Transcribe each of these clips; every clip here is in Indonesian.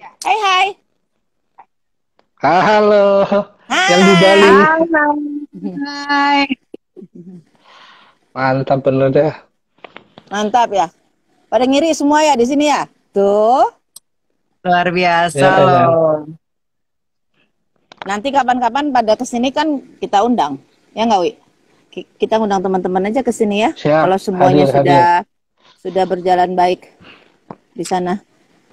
Hai hai. Halo, yang di Bali. Hai. Halo, hai. Mantap bener deh. Mantap ya. Pada ngiri semua ya di sini ya. Tuh. Luar biasa Ya, ya. loh. Nanti kapan-kapan pada kesini kan kita undang. Ya nggak Wi? Kita undang teman-teman aja ke sini ya. Kalau Siap, semuanya hadir, hadir. sudah berjalan baik di sana.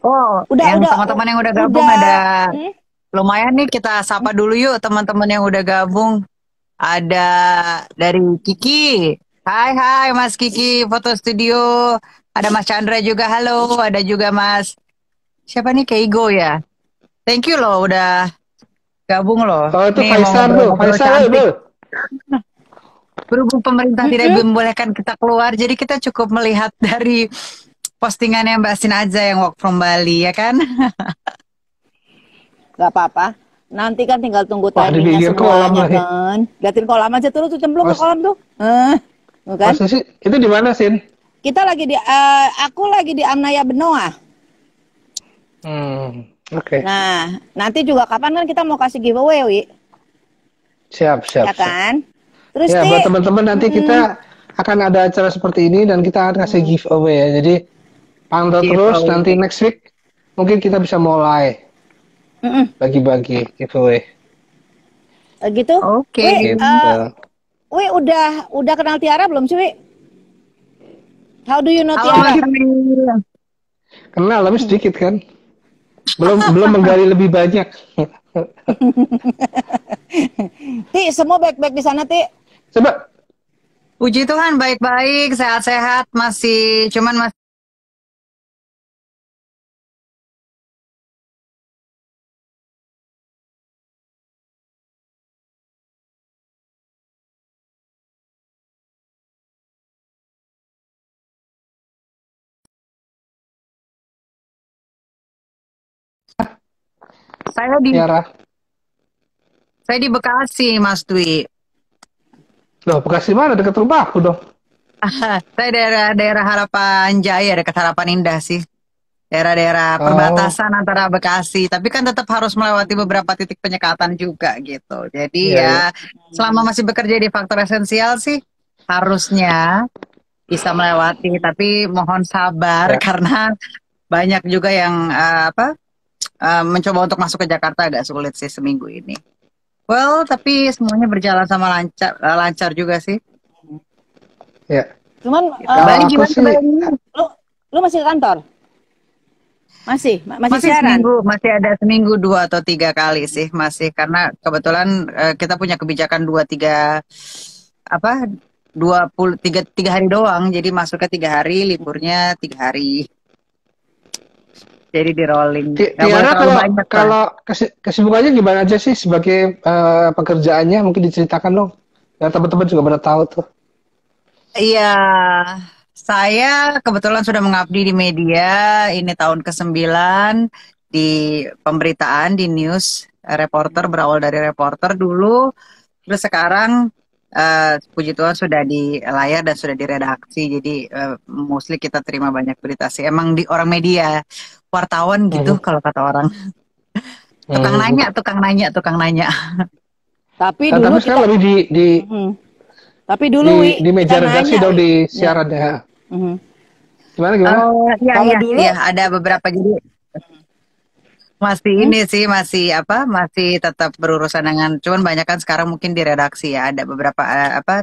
Oh, Udah yang udah teman-teman yang udah gabung udah. ada Hmm? lumayan nih, kita sapa dulu yuk teman-teman yang udah gabung. Ada dari Kiki. Hai hai Mas Kiki Foto Studio. Ada Mas Chandra juga, halo. Ada juga Mas siapa nih, Keigo ya. Thank you loh udah gabung loh. Oh, itu Nih mau Faisal tuh. ngobrol-ngobrol Faisal, cantik. tuh. Berhubung pemerintah tidak Mm-mm. membolehkan kita keluar, jadi kita cukup melihat dari postingannya Mbak Sin aja yang work from Bali, ya kan? Gak apa-apa. Nanti kan tinggal tunggu Wah, di timingnya pinggir kolam semuanya lagi. kan. Liatin kolam aja terus tuh cemplung ke Mas, kolam tuh. Tuh kan? masa sih? Itu di mana, Sin? Aku lagi di Amnaya Benoa. Oke. Nah, nanti juga kapan kan kita mau kasih giveaway, Wi? Siap, siap, Ya siap. kan? Terus, Ya, Ti, buat teman-teman nanti mm-mm, kita akan ada acara seperti ini dan kita akan kasih mm, giveaway ya. Jadi, pantau terus nanti Giveaway. next week mungkin kita bisa mulai mm-mm. bagi-bagi giveaway Gitu. Oke. Wi, gitu. Wi udah kenal Tiara belum sih, Wi? How do you know Halo Mas Tiara? Sedikit Emil. kenal tapi sedikit kan. Belum belum menggali lebih banyak. Ti, semua baik-baik di sana, Ti. Coba. Puji Tuhan baik-baik, sehat-sehat, masih cuman masih saya di Tiara. saya di Bekasi, Mas Dwi. Loh, Bekasi mana? Dekat rumahku dong. Saya daerah Harapan Jaya, dekat Harapan Indah sih. Daerah-daerah Oh, perbatasan antara Bekasi, tapi kan tetap harus melewati beberapa titik penyekatan juga gitu. Jadi iya, iya. ya selama masih bekerja di faktor esensial sih harusnya bisa melewati, tapi mohon sabar Ya. karena banyak juga yang mencoba untuk masuk ke Jakarta agak sulit sih seminggu ini. Well, tapi semuanya berjalan sama lancar, lancar juga sih. Ya. Cuman, Gitu. Kalau Bali aku gimana sih kabarnya? lu masih ke kantor? Masih Masih siaran? seminggu, masih ada seminggu 2 atau 3 kali sih masih karena kebetulan kita punya kebijakan 2 3 apa 23 hari doang, jadi masuknya 3 hari, liburnya 3 hari, jadi di rolling, nggak boleh Tiara, terlalu kalau banyak lah. kalau kesibukannya gimana aja sih sebagai pekerjaannya mungkin diceritakan dong. Ya teman-teman juga pada tahu tuh. Iya, saya kebetulan sudah mengabdi di media, ini tahun ke-9 di pemberitaan, di news, reporter, berawal dari reporter dulu, terus sekarang puji Tuhan sudah di layar dan sudah di redaksi, jadi mostly kita terima banyak berita sih. Emang di orang media, wartawan gitu Mhm. kalau kata orang. Tukang Mhm. nanya, tukang nanya, tukang nanya. Tapi Nah, dulu tapi kita sekarang lebih di mhm. Tapi dulu, di Wi, di kita meja redaksi nanya, dong Wi. di Ya. siaran ya. Mhm. Gimana gimana? Iya, Kalau iya, dulu, iya, ada beberapa, jadi masih hmm, ini sih, masih masih tetap berurusan dengan, cuman banyak kan sekarang mungkin di redaksi ya, ada beberapa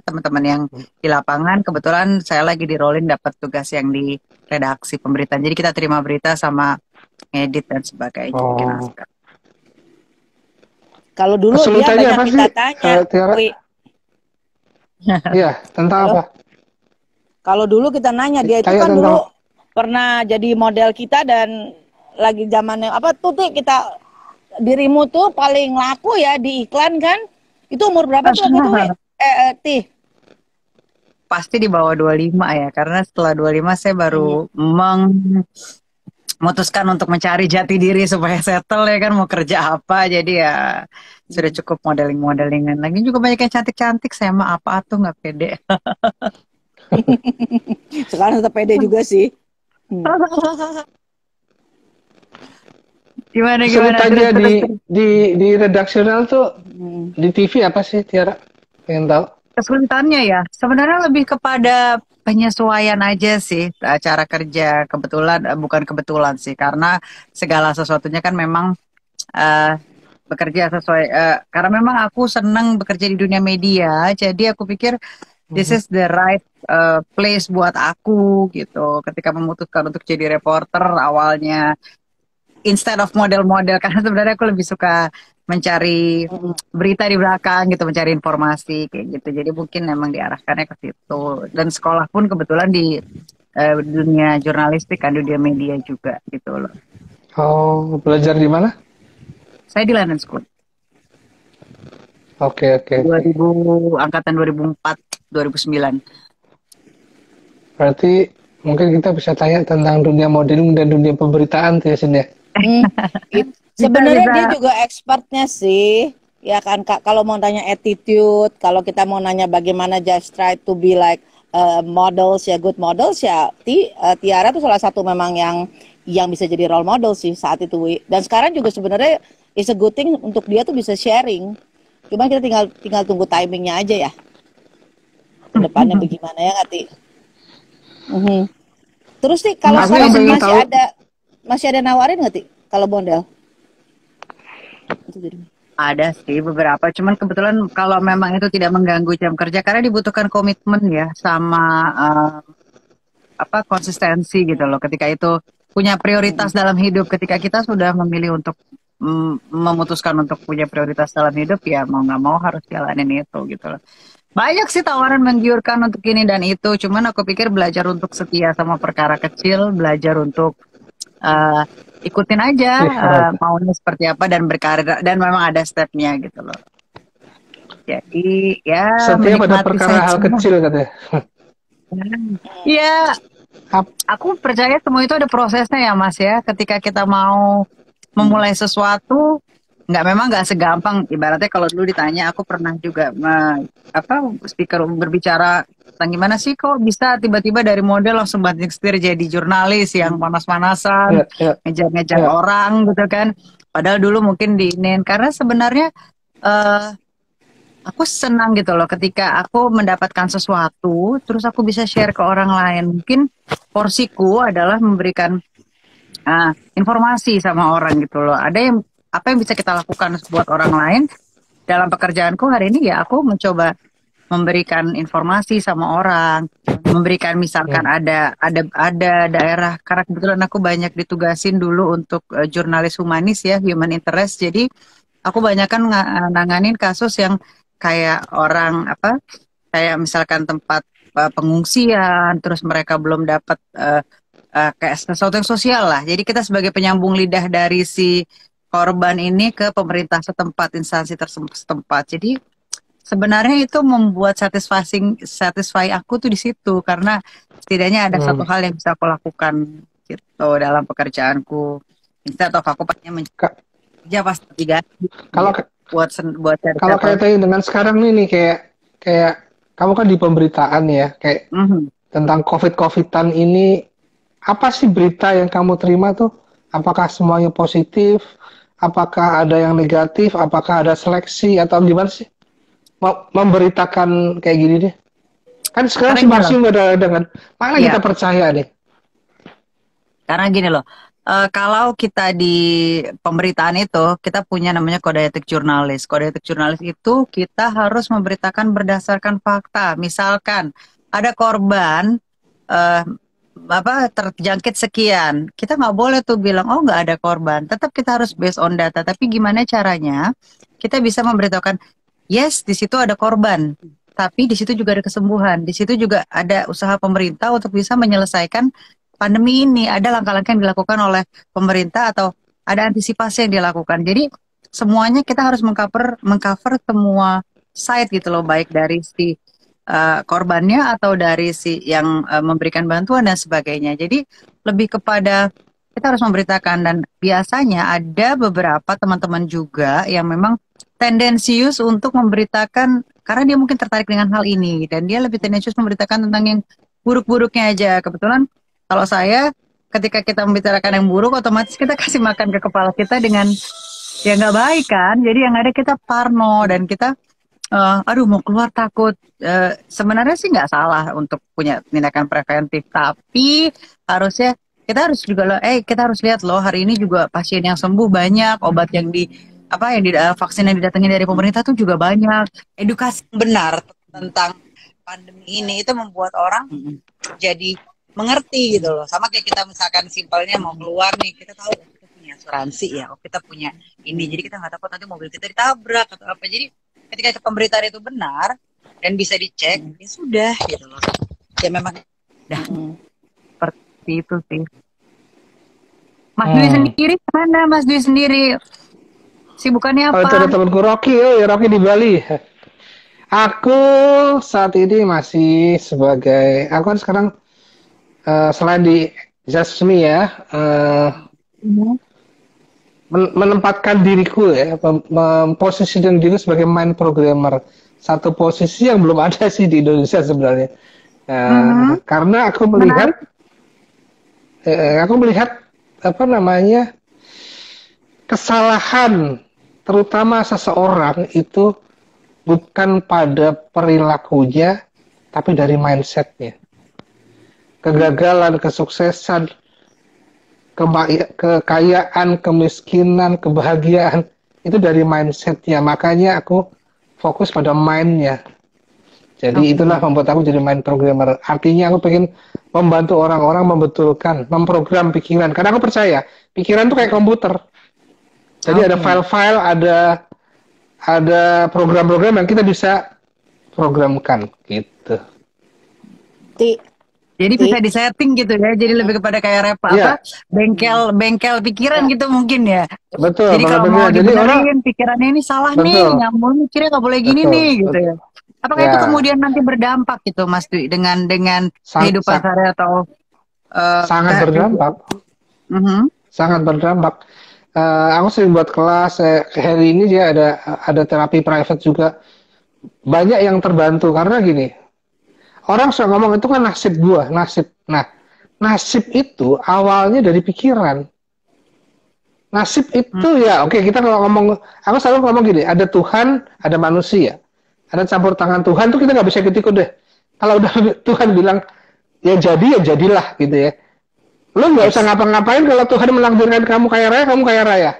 teman-teman yang di lapangan. Kebetulan saya lagi di rolling dapat tugas yang di redaksi pemberitaan, jadi kita terima berita sama edit dan sebagainya, bikin Oh, naskah. kalau dulu dia kesulitannya banyak apa kita sih, tanya, Tiara? Wi. Iya, tentang Halo. apa? Kalau dulu kita nanya, dia itu Tanya kan tentang dulu pernah jadi model kita dan lagi zamannya apa tuh, Ti, kita dirimu tuh paling laku ya di iklan kan? Itu umur berapa tuh waktu itu, Wi? Ti. Pasti di bawah 25 ya, karena setelah 25 saya Mhm. baru memutuskan untuk mencari jati diri supaya settle ya kan, mau kerja apa, jadi ya sudah cukup modeling-modelingan. Lagi juga banyak yang cantik-cantik, saya mah apa tuh nggak pede. Sekarang tetap pede juga sih. Hmm. Gimana Kesulitannya terus. di redaksional tuh Hmm. di TV apa sih, Tiara? Pengen tahu. Kesulitannya ya, sebenarnya lebih kepada penyesuaian aja sih cara kerja. Kebetulan, bukan kebetulan sih, karena segala sesuatunya kan memang eh, bekerja sesuai. Karena memang aku senang bekerja di dunia media, jadi aku pikir this Mhm. is the right place buat aku gitu. Ketika memutuskan untuk jadi reporter awalnya, instead of model-model, karena sebenarnya aku lebih suka mencari Hmm. berita di belakang gitu, mencari informasi kayak gitu. Jadi mungkin memang diarahkannya ke situ. Dan sekolah pun kebetulan di dunia jurnalistik kan, dunia media juga gitu loh. Oh, belajar di mana? Saya di London School Oke, oke, oke. 2000, angkatan 2004 2009. Berarti mungkin kita bisa tanya tentang dunia modeling dan dunia pemberitaan tuh ya, Sin ya? Hmm. Bisa Sebenarnya bisa. dia juga expertnya sih, ya kan Kak. Kalau mau tanya attitude, kalau kita mau nanya bagaimana just try to be like models ya, good models ya, Tiara tuh salah satu memang yang bisa jadi role model sih saat itu, Wi. Dan sekarang juga sebenarnya is a good thing untuk dia tuh bisa sharing. Cuma kita tinggal tinggal tunggu timingnya aja ya, ke depannya bagaimana ya nggak, Ti? Mhm. Terus nih kalau Aku sekarang yang pengen masih tahu, ada nawarin nggak, Ti? Kalau model? Itu jadi. Ada sih beberapa, cuman kebetulan kalau memang itu tidak mengganggu jam kerja, karena dibutuhkan komitmen ya sama konsistensi gitu loh. Ketika itu punya prioritas dalam hidup, ketika kita sudah memilih untuk memutuskan untuk punya prioritas dalam hidup, ya mau nggak mau harus jalanin itu gitu loh. Banyak sih tawaran menggiurkan untuk ini dan itu, cuman aku pikir belajar untuk setia sama perkara kecil, belajar untuk eh, ikutin aja ikhlas. maunya seperti apa dan berkarir, dan memang ada stepnya gitu loh. Jadi ya Setiap ada menikmati perkara hal saja. kecil katanya. Ya, Ap- aku percaya semua itu ada prosesnya ya Mas ya. Ketika kita mau memulai sesuatu, memang nggak segampang. Ibaratnya kalau dulu ditanya, aku pernah juga speaker berbicara tentang gimana sih kok bisa tiba-tiba dari model langsung banting setir jadi jurnalis yang panas-panasan, Ya, ya, ngejar-ngejar ya. orang gitu kan. Padahal dulu mungkin diinin, karena sebenarnya eh, aku senang gitu loh ketika aku mendapatkan sesuatu, terus aku bisa share ke orang lain. Mungkin porsiku adalah memberikan informasi sama orang gitu loh. Apa yang bisa kita lakukan buat orang lain dalam pekerjaanku hari ini, ya aku mencoba memberikan informasi sama orang, memberikan misalkan Hmm. ada daerah, karena kebetulan aku banyak ditugasin dulu untuk jurnalis humanis ya, human interest. Jadi aku banyak kan nanganin kasus yang kayak orang kayak misalkan tempat pengungsian, terus mereka belum dapat kayak sesuatu yang sosial lah. Jadi kita sebagai penyambung lidah dari si korban ini ke pemerintah setempat, instansi setempat. Jadi sebenarnya itu membuat satisfy aku tuh di situ, karena setidaknya ada satu Hmm. hal yang bisa aku lakukan gitu dalam pekerjaanku. Instead of aku pengen Ka- kerja pas digaji Kalau gitu, buat cari kalau settle. kaitannya dengan sekarang nih kayak kayak kamu kan di pemberitaan ya, kayak Mhm. tentang COVID-COVIDan ini, apa sih berita yang kamu terima tuh? Apakah semuanya positif? Apakah ada yang negatif? Apakah ada seleksi atau gimana sih? Memberitakan kayak gini deh. Kan sekarang Karena gini loh, simpang siur ada kan. Mana ya, kita percaya nih? karena gini loh. Kalau kita di pemberitaan itu, kita punya namanya kode etik jurnalis. Kode etik jurnalis itu kita harus memberitakan berdasarkan fakta. Misalkan ada korban eh, terjangkit sekian, kita nggak boleh tuh bilang oh nggak ada korban. Tetap kita harus based on data. Tapi gimana caranya kita bisa memberitahukan yes di situ ada korban, tapi di situ juga ada kesembuhan. Di situ juga ada usaha pemerintah untuk bisa menyelesaikan pandemi ini, ada langkah-langkah yang dilakukan oleh pemerintah atau ada antisipasi yang dilakukan. Jadi semuanya kita harus mengcover semua side gitu loh, baik dari si korbannya atau dari si yang memberikan bantuan dan sebagainya. Jadi lebih kepada kita harus memberitakan, dan biasanya ada beberapa teman-teman juga yang memang tendensius untuk memberitakan karena dia mungkin tertarik dengan hal ini dan dia lebih tendensius memberitakan tentang yang buruk-buruknya aja. Kebetulan kalau saya ketika kita membicarakan yang buruk, otomatis kita kasih makan ke kepala kita dengan ya nggak baik kan. Jadi yang ada kita parno dan kita aduh mau keluar takut. Sebenarnya sih nggak salah untuk punya tindakan preventif, tapi harusnya kita harus juga kita harus lihat loh, hari ini juga pasien yang sembuh banyak, obat yang vaksin yang didatengin dari pemerintah tuh juga banyak. Edukasi yang benar tentang pandemi ini itu membuat orang jadi mengerti gitu loh. Sama kayak kita misalkan simpelnya mau keluar nih, kita tahu kita punya asuransi ya, kita punya ini, jadi kita nggak takut nanti mobil kita ditabrak atau apa. Jadi ketika pemberitaan itu benar dan bisa dicek, ya sudah gitu loh. Ya memang dah seperti itu sih. Mas Dwi sendiri mana? Mas Dwi sendiri sibukannya apa? Kalau itu ada temanku Rocky, Rocky di Bali. Aku saat ini masih sebagai, aku kan sekarang selain di Jasmi ya, menempatkan diriku ya, memposisikan diri sebagai main programmer. Satu posisi yang belum ada sih di Indonesia sebenarnya. Karena aku melihat apa namanya, kesalahan terutama seseorang itu bukan pada perilakunya, tapi dari mindsetnya. Kegagalan, kesuksesan, kekayaan, kemiskinan, kebahagiaan itu dari mindsetnya. Makanya aku fokus pada mindnya. Jadi itulah membuat aku jadi mind programmer. Artinya aku pengen membantu orang-orang membetulkan, memprogram pikiran. Karena aku percaya pikiran itu kayak komputer. Jadi ada file-file, ada program-program yang kita bisa programkan gitu. Jadi bisa disetting gitu ya. Jadi lebih kepada kayak bengkel pikiran gitu mungkin ya. Betul. Jadi kalau mau dibenerin pikirannya ini salah nih, nyambung mikirnya nggak boleh gini nih gitu ya. Apakah itu kemudian nanti berdampak gitu Mas Dwi dengan kehidupan sehari atau sangat berdampak. Sangat berdampak. Aku sering buat kelas hari ini dia ada terapi private juga. Banyak yang terbantu karena gini. Orang suka ngomong itu kan nasib gua, nasib. Nah, nasib itu awalnya dari pikiran. Nasib itu ya, oke, kita kalau ngomong, aku selalu ngomong gini, ada Tuhan, ada manusia. Ada campur tangan Tuhan tuh kita nggak bisa ikut-ikut deh. Kalau udah Tuhan bilang ya jadi ya jadilah gitu ya. Lu nggak usah ngapa-ngapain kalau Tuhan menakdirkan kamu kaya raya, kamu kaya raya.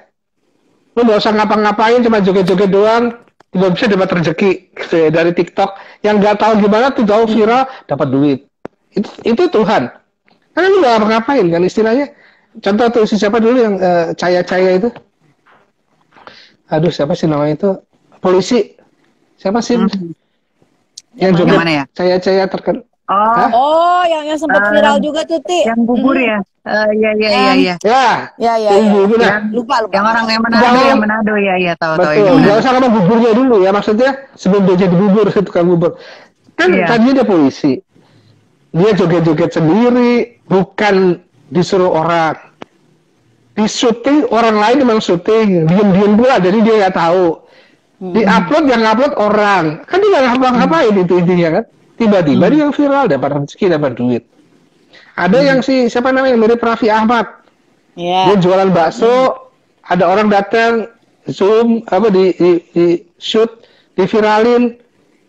Lu nggak usah ngapa-ngapain, cuma joget-joget doang, tiba bisa dapat rezeki gitu ya, dari TikTok. Yang nggak tahu gimana tuh tahu viral dapat duit. Itu Tuhan. Karena lu nggak ngapa-ngapain kan istilahnya. Contoh tuh siapa dulu yang Caya-Caya itu? Aduh siapa sih namanya itu? Polisi. Siapa sih? Yang joget ya? Caya-Caya terkenal. Oh, yang sempat viral juga tuh, Ti. Yang bubur ya? Iya. Ya. Lupa. Yang orang yang Manado, ya, tahu. Betul, nggak usah ngomong buburnya dulu ya, maksudnya sebelum dia jadi bubur, tukang bubur. Kan tadinya dia polisi. Dia joget-joget sendiri, bukan disuruh orang. Di syuting, orang lain memang syuting, diem-diem pula, jadi dia nggak tahu. Di-upload, yang upload orang. Kan dia nggak ngapa-ngapain itu intinya kan. Tiba-tiba dia yang viral, dapat rezeki, dapat duit. Ada yang siapa namanya, mirip Raffi Ahmad. Dia jualan bakso, ada orang datang, zoom, di shoot, diviralin,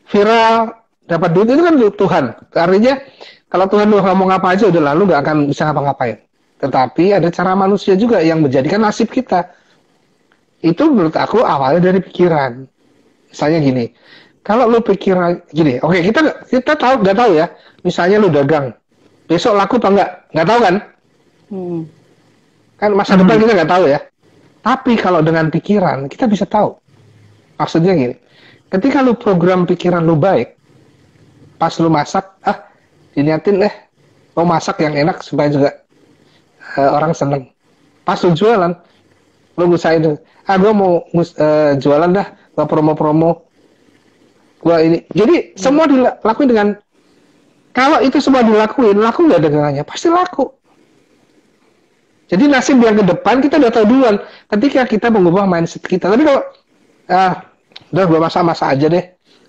viral, dapat duit, itu kan Tuhan. Artinya, kalau Tuhan lu ngomong apa aja, udah lalu nggak akan bisa ngapa-ngapain. Tetapi ada cara manusia juga yang menjadikan nasib kita. Itu menurut aku awalnya dari pikiran. Misalnya gini, kalau lu pikiran gini, oke, kita tahu nggak tahu ya. Misalnya lu dagang, besok laku apa nggak tahu kan? Kan masa depan kita nggak tahu ya. Tapi kalau dengan pikiran kita bisa tahu. Maksudnya gini, ketika lu program pikiran lu baik, pas lu masak, diniatin mau masak yang enak supaya juga orang seneng. Pas lu jualan, lu ngusahain, gue mau jualan dah, gue promo-promo, gue ini. Jadi semua dilakuin dengan, kalau itu semua dilakuin, laku nggak dagangannya, pasti laku. Jadi nasib yang ke depan kita udah tahu duluan, ketika kita mengubah mindset kita. Tapi kalau, udah gue masak aja deh,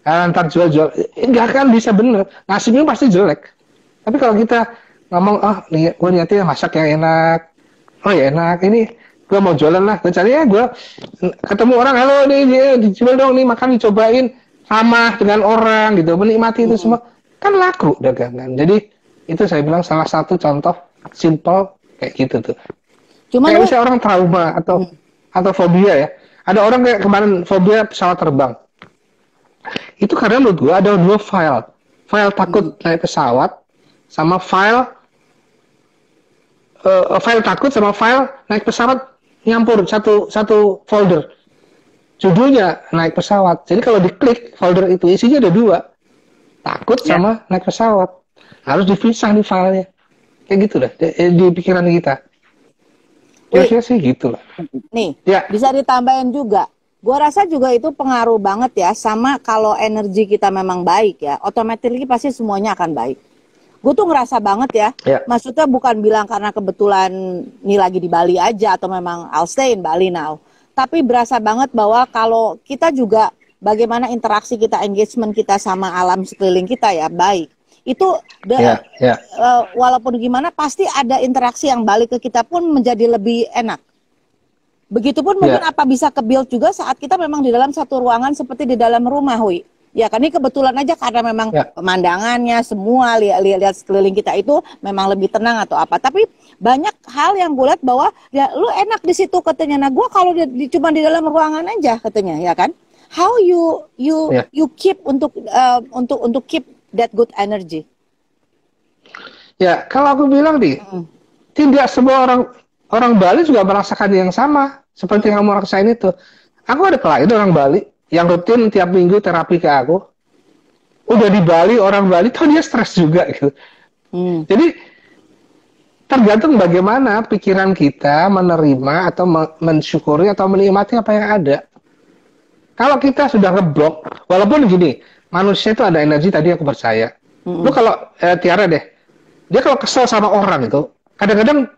ntar jual, nggak akan bisa bener, nasibnya pasti jelek. Tapi kalau kita ngomong, gue niatnya masak yang enak. Oh ya enak, ini gue mau jualan lah. Gue cari gue ketemu orang, halo nih dia dijual dong nih, makan dicobain, ramah dengan orang gitu, menikmati itu semua. Kan laku dagangan. Jadi itu saya bilang salah satu contoh simple kayak gitu tuh. Cuma kayak misalnya orang trauma atau fobia ya. Ada orang kayak kemarin fobia pesawat terbang. Itu karena menurut gue ada dua file. File takut naik pesawat sama file takut sama file naik pesawat nyampur satu folder. Judulnya naik pesawat. Jadi kalau diklik folder itu isinya ada dua. Takut sama naik pesawat. Harus dipisah nih filenya. Kayak gitu dah di pikiran kita. Biasanya sih gitu lah. Nih, bisa ditambahin juga. Gua rasa juga itu pengaruh banget ya sama kalau energi kita memang baik ya, otomatis pasti semuanya akan baik. Gue tuh ngerasa banget ya, maksudnya bukan bilang karena kebetulan ini lagi di Bali aja atau memang I'll stay in Bali now. Tapi berasa banget bahwa kalau kita juga bagaimana interaksi kita, engagement kita sama alam sekeliling kita ya baik. Itu walaupun gimana pasti ada interaksi yang balik ke kita pun menjadi lebih enak. Begitupun mungkin apa bisa ke-build juga saat kita memang di dalam satu ruangan seperti di dalam rumah, Hui. Ya kan ini kebetulan aja karena memang pemandangannya semua lihat sekeliling kita itu memang lebih tenang atau apa. Tapi banyak hal yang gue lihat bahwa ya lu enak di situ katanya. Nah gue kalau cuma di dalam ruangan aja katanya ya kan. How you keep untuk keep that good energy? Ya kalau aku bilang tidak semua orang Bali juga merasakan yang sama seperti yang kamu rasain itu. Aku ada klien orang Bali yang rutin tiap minggu terapi ke aku. Udah di Bali, orang Bali tuh dia stres juga gitu. Jadi tergantung bagaimana pikiran kita menerima atau mensyukuri atau menikmati apa yang ada. Kalau kita sudah ngeblok, walaupun gini, manusia itu ada energi tadi aku percaya. Lu kalau Tiara deh, dia kalau kesel sama orang itu, kadang-kadang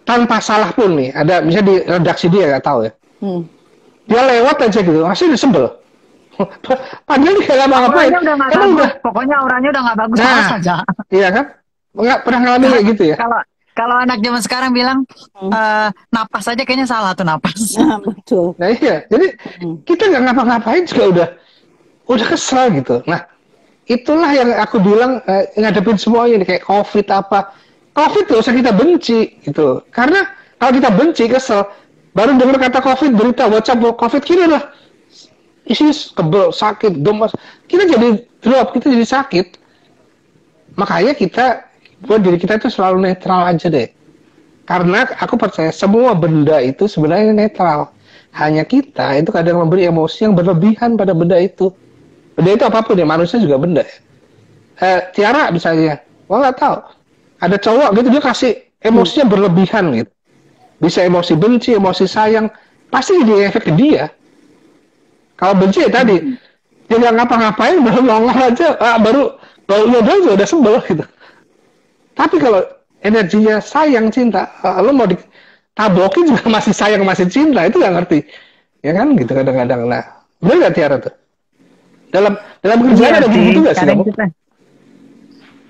tanpa salah pun nih, ada misalnya di redaksi dia nggak tahu ya, dia lewat aja gitu, rasanya disebel. Padahal dia nggak apa-apain. Pokoknya auranya udah nggak bagus saja. Iya kan? Nggak pernah ngalamin kayak gitu ya? Kalau anak zaman sekarang bilang napas aja kayaknya salah tuh napas. Betul. Nah iya, jadi kita nggak ngapa-ngapain juga udah kesel gitu. Nah itulah yang aku bilang ngadepin semuanya nih kayak COVID apa. COVID gak usah kita benci gitu. Karena kalau kita benci, kesel, baru dengar kata COVID, berita WhatsApp COVID, kita lah isi kebel, sakit, gemas. Kita jadi drop, kita jadi sakit. Makanya buat diri kita itu selalu netral aja deh. Karena aku percaya semua benda itu sebenarnya netral. Hanya kita itu kadang memberi emosi yang berlebihan pada benda itu. Benda itu apapun ya, manusia juga benda. Tiara misalnya, gua nggak tahu. Ada cowok gitu dia kasih emosinya berlebihan gitu. Bisa emosi benci, emosi sayang, pasti jadi efek ke dia. Kalau benci ya tadi, dia nggak ngapa-ngapain, baru nongol aja, baru doang udah sebel gitu. Tapi kalau energinya sayang, cinta, lo mau ditablokin juga masih sayang, masih cinta, itu nggak ngerti. Ya kan gitu kadang-kadang. Nah, bener nggak Tiara tuh? Dalam kerjaan ada gitu nggak sih kamu?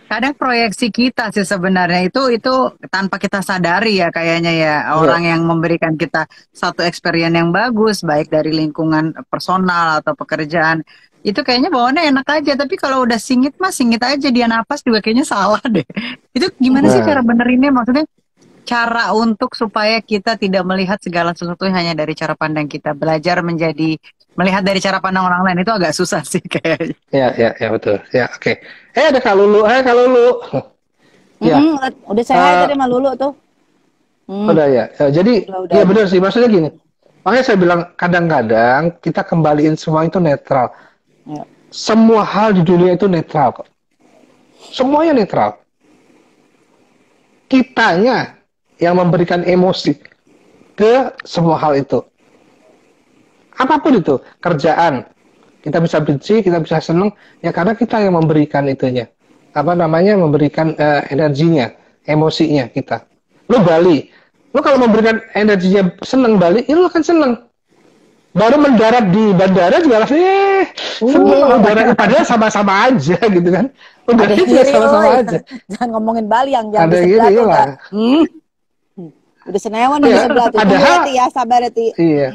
Kadang proyeksi kita sih sebenarnya itu tanpa kita sadari ya kayaknya ya orang yang memberikan kita satu experience yang bagus baik dari lingkungan personal atau pekerjaan itu kayaknya bawaannya enak aja tapi kalau udah singit aja dia napas juga kayaknya salah deh. Itu gimana sih cara benerinnya maksudnya cara untuk supaya kita tidak melihat segala sesuatu hanya dari cara pandang kita belajar melihat dari cara pandang orang lain itu agak susah sih kayaknya. Ya betul. Ya oke. Ada Kak Lulu. Kak Lulu. Ya. Udah saya tadi sama Lulu tuh. Udah ya. Jadi ya benar sih maksudnya gini. Makanya saya bilang kadang-kadang kita kembaliin semua itu netral. Ya. Semua hal di dunia itu netral kok. Semuanya netral. Kitanya yang memberikan emosi ke semua hal itu. Apapun itu, kerjaan, kita bisa benci, kita bisa seneng, ya karena kita yang memberikan itunya, memberikan energinya, emosinya kita. Lu Bali, lu kalau memberikan energinya seneng Bali, ya lu akan seneng. Baru mendarat di bandara juga rasanya, padahal sama-sama aja gitu kan. Udah Ada yang gitu ngiri sama-sama loh. aja. Jangan ngomongin Bali yang di Ada sebelah gitu tuh lah. Udah senewan yang di Iya, sebelah tuh. ada Tunggu ya hal. Ti ya, sabar ya Ti. Iya.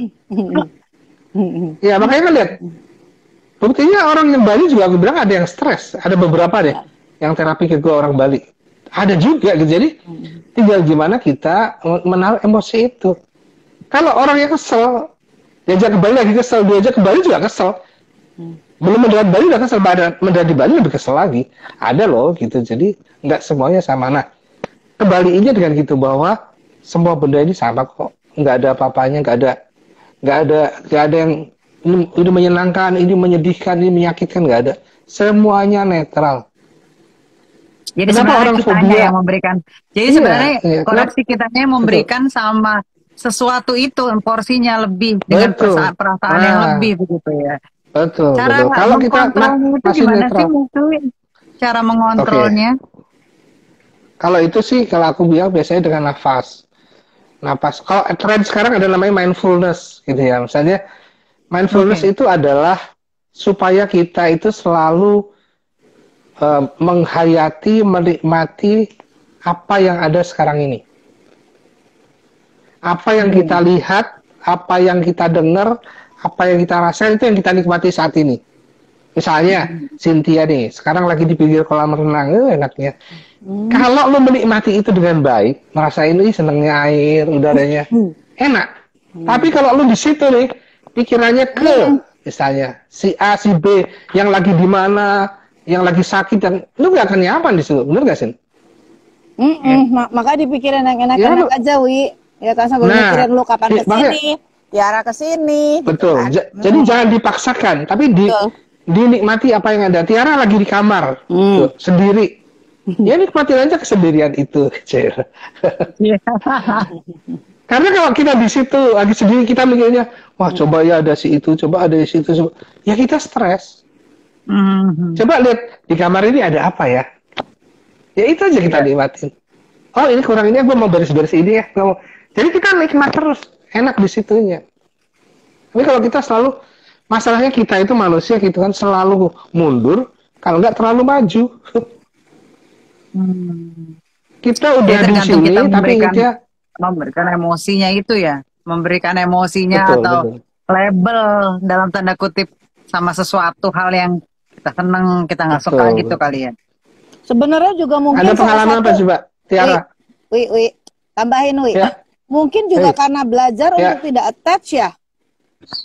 Ya makanya kan lihat. Buktinya orang yang Bali juga aku bilang ada yang stres. Ada beberapa deh yang terapi ke gue orang Bali. Ada juga gitu. Jadi tinggal gimana kita menaruh emosi itu. Kalau orang yang kesel, diajak ke Bali lagi kesel, diajak ke Bali juga kesel. Belum mendarat Bali udah kesel, mendarat di Bali lebih kesel lagi. Ada loh gitu. Jadi nggak semuanya sama. Nah, kembaliinnya dengan gitu bahwa semua benda ini sama kok. Nggak ada apa-apanya, nggak ada yang ini menyenangkan, ini menyedihkan, ini menyakitkan, nggak ada. Semuanya netral. Jadi Kenapa sebenarnya orang kitanya fobia? yang memberikan. Jadi Iya, sebenarnya iya. koreksi kitanya yang memberikan sama sesuatu itu porsinya lebih dengan Betul. perasaan yang lebih begitu ya. Betul, Cara betul. Kalau kita mengkontrolnya itu masih gimana sih netral. mungkin? Cara Oke. mengontrolnya? Kalau itu sih, kalau aku bilang biasanya dengan nafas. Nafas. Kalau tren sekarang ada namanya mindfulness, gitu ya. Misalnya, mindfulness itu adalah supaya kita itu selalu menghayati, menikmati apa yang ada sekarang ini. Apa yang kita lihat, apa yang kita dengar, apa yang kita rasakan, itu yang kita nikmati saat ini. Misalnya, Cynthia nih, sekarang lagi di pinggir kolam renang, enaknya. Kalau lo menikmati itu dengan baik, merasain ini senengnya air, udaranya, enak. Tapi kalau lo di situ nih, pikirannya ke, misalnya, si A, si B, yang lagi di mana, yang lagi sakit, dan lo gak akan nyaman di situ, bener gak sih? Makanya dipikirin yang enak-enak aja, Wi. Ya kan sambil mikirin lu kapan kesini, Tiara kesini. Betul. Gitu kan. Jadi jangan dipaksakan, tapi dinikmati apa yang ada. Tiara lagi di kamar, tuh, sendiri. Ya nikmatin aja kesendirian itu, Karena kalau kita di situ lagi sendiri, kita mikirnya, wah coba ya ada si itu, coba ada si itu, coba. Ya kita stres. Coba lihat di kamar ini ada apa ya? Ya itu aja kita nikmatin. Oh ini kurang ini, gue mau beres-beres ini ya. Jadi kita nikmat terus, enak di situnya. Tapi kalau kita selalu, masalahnya kita itu manusia gitu kan, selalu mundur, kalau nggak terlalu maju. Kita udah di sini, tapi kita memberikan emosinya itu ya, memberikan emosinya atau label dalam tanda kutip sama sesuatu hal yang kita seneng, kita nggak suka gitu kali ya. Sebenarnya juga mungkin ada pengalaman apa coba, Tiara? Wi, tambahin Wi. Ya. Mungkin juga karena belajar untuk tidak attach ya.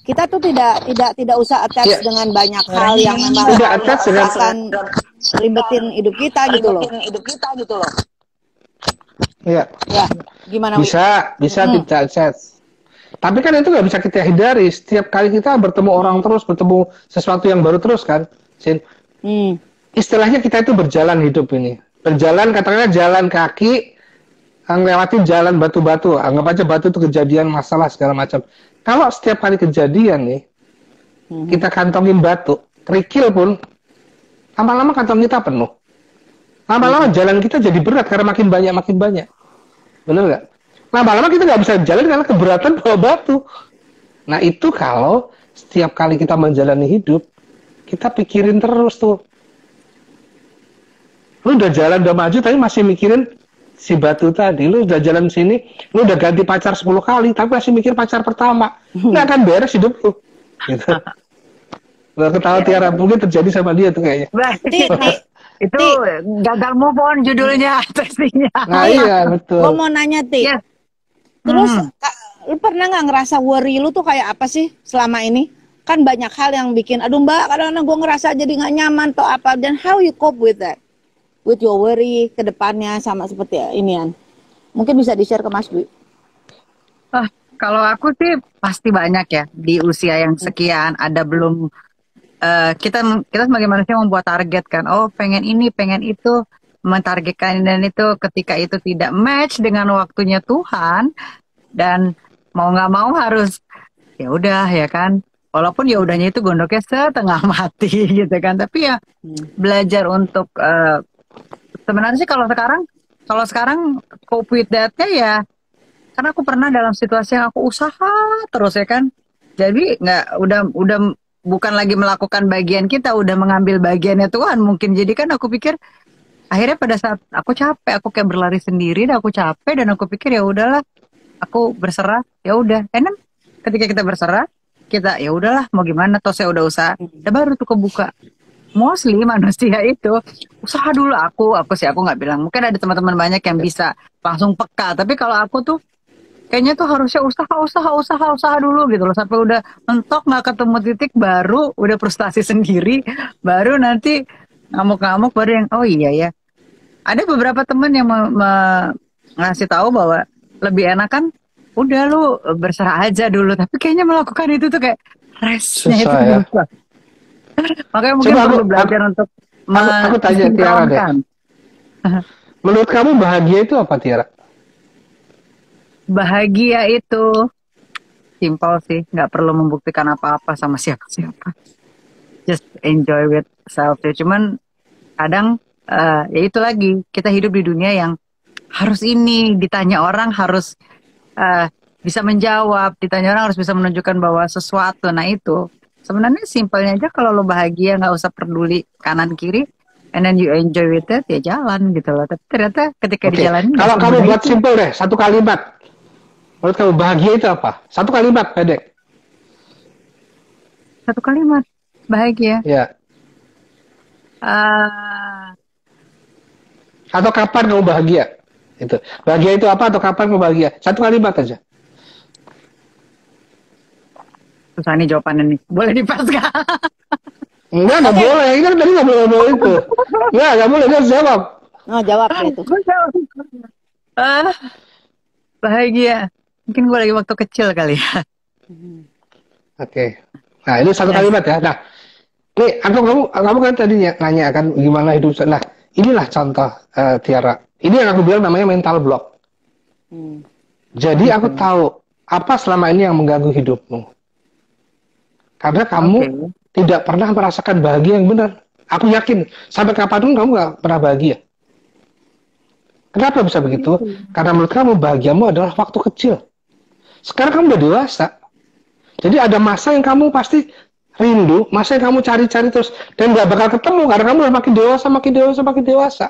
Kita tuh tidak usah attach dengan banyak hal yang memang akan ribetin hidup kita gitu loh. Iya. Ya, gimana Wi? Bisa kita attach. Tapi kan itu nggak bisa kita hindari. Setiap kali kita bertemu orang terus, bertemu sesuatu yang baru terus kan, Sin. Istilahnya kita itu berjalan hidup ini. Berjalan, katakanlah jalan kaki, ngelewatin jalan batu-batu. Anggap aja batu itu kejadian masalah segala macam. Kalau setiap kali kejadian nih, kita kantongin batu, kerikil pun, lama-lama kantong kita penuh. Lama-lama jalan kita jadi berat karena makin banyak. Bener nggak? Lama-lama kita nggak bisa jalan karena keberatan bawa batu. Nah itu kalau setiap kali kita menjalani hidup, kita pikirin terus tuh. Lu udah jalan, udah maju, tapi masih mikirin si batu tadi. Lu udah jalan sini, lu udah ganti pacar 10 kali, tapi masih mikir pacar pertama. Nggak akan beres hidup lu. Gitu. Lu ketawa Tiara, mungkin terjadi sama dia tuh kayaknya. Itu gagal move on judulnya, pastinya. Nah iya, betul. Gue mau nanya, Ti. Yes. Terus, lu pernah nggak ngerasa worry lu tuh kayak apa sih selama ini? Kan banyak hal yang bikin, aduh mbak, kadang-kadang gue ngerasa jadi nggak nyaman atau apa. Dan how you cope with that? With your worry ke depannya sama seperti inian. Mungkin bisa di-share ke Mas Dwi. Kalau aku sih pasti banyak ya di usia yang sekian ada belum kita sebagai manusia membuat target kan. Oh, pengen ini, pengen itu, mentargetkan dan itu ketika itu tidak match dengan waktunya Tuhan dan mau nggak mau harus ya udah ya kan. Walaupun ya udahnya itu gondoknya setengah mati gitu kan. Tapi ya belajar untuk sebenarnya sih kalau sekarang cope with that-nya ya karena aku pernah dalam situasi yang aku usaha terus ya kan. Jadi udah bukan lagi melakukan bagian kita, udah mengambil bagiannya Tuhan mungkin. Jadi kan aku pikir akhirnya pada saat aku capek, aku kayak berlari sendiri, dan aku capek, dan aku pikir ya udahlah, aku berserah, ya udah. Enak ketika kita berserah, kita ya udahlah, mau gimana, toh saya udah usaha, ya baru tuh kebuka. Mostly manusia itu usaha dulu. Aku nggak bilang, mungkin ada teman-teman banyak yang bisa langsung peka, tapi kalau aku tuh kayaknya tuh harusnya usaha dulu gitu loh, sampai udah mentok nggak ketemu titik, baru udah frustasi sendiri, baru nanti ngamuk-ngamuk, baru yang oh iya ya. Ada beberapa teman yang ngasih tahu bahwa lebih enak kan udah lu berserah aja dulu, tapi kayaknya melakukan itu tuh kayak restnya itu Susah ya. susah. Makanya mungkin Coba perlu belajar untuk aku tanya Tiara deh. Menurut kamu bahagia itu apa, Tiara? Bahagia itu simpel sih, nggak perlu membuktikan apa-apa sama siapa-siapa. Just enjoy with self. Cuman kadang ya itu lagi, kita hidup di dunia yang harus ini, ditanya orang harus bisa menjawab, ditanya orang harus bisa menunjukkan bahwa sesuatu. Nah itu sebenarnya simpelnya aja, kalau lo bahagia nggak usah peduli kanan kiri, and then you enjoy with it, ya jalan gitu loh. Tapi ternyata ketika dijalanin, kalau kamu buat simpel deh, satu kalimat, menurut kamu bahagia itu apa? Satu kalimat pendek. Satu kalimat bahagia. Ya. Atau kapan kamu bahagia? Itu. Bahagia itu apa atau kapan kamu bahagia? Satu kalimat aja. Susah nih jawabannya nih. Boleh dipas gak? Enggak boleh. Ini kan tadi nggak boleh itu. Nggak boleh. Dia jawab. Oh, jawab itu. Bahagia. Mungkin gue lagi waktu kecil kali ya. Oke. Nah, ini satu kalimat ya. Nah, ini kamu kan tadi nanya kan gimana hidup. Nah, inilah contoh Tiara. Ini yang aku bilang namanya mental block. Jadi aku tahu apa selama ini yang mengganggu hidupmu. Karena kamu tidak pernah merasakan bahagia yang benar. Aku yakin sampai kapanpun kamu nggak pernah bahagia. Kenapa bisa begitu? Karena menurut kamu bahagiamu adalah waktu kecil. Sekarang kamu udah dewasa. Jadi ada masa yang kamu pasti rindu, masa yang kamu cari-cari terus, dan nggak bakal ketemu karena kamu udah makin dewasa.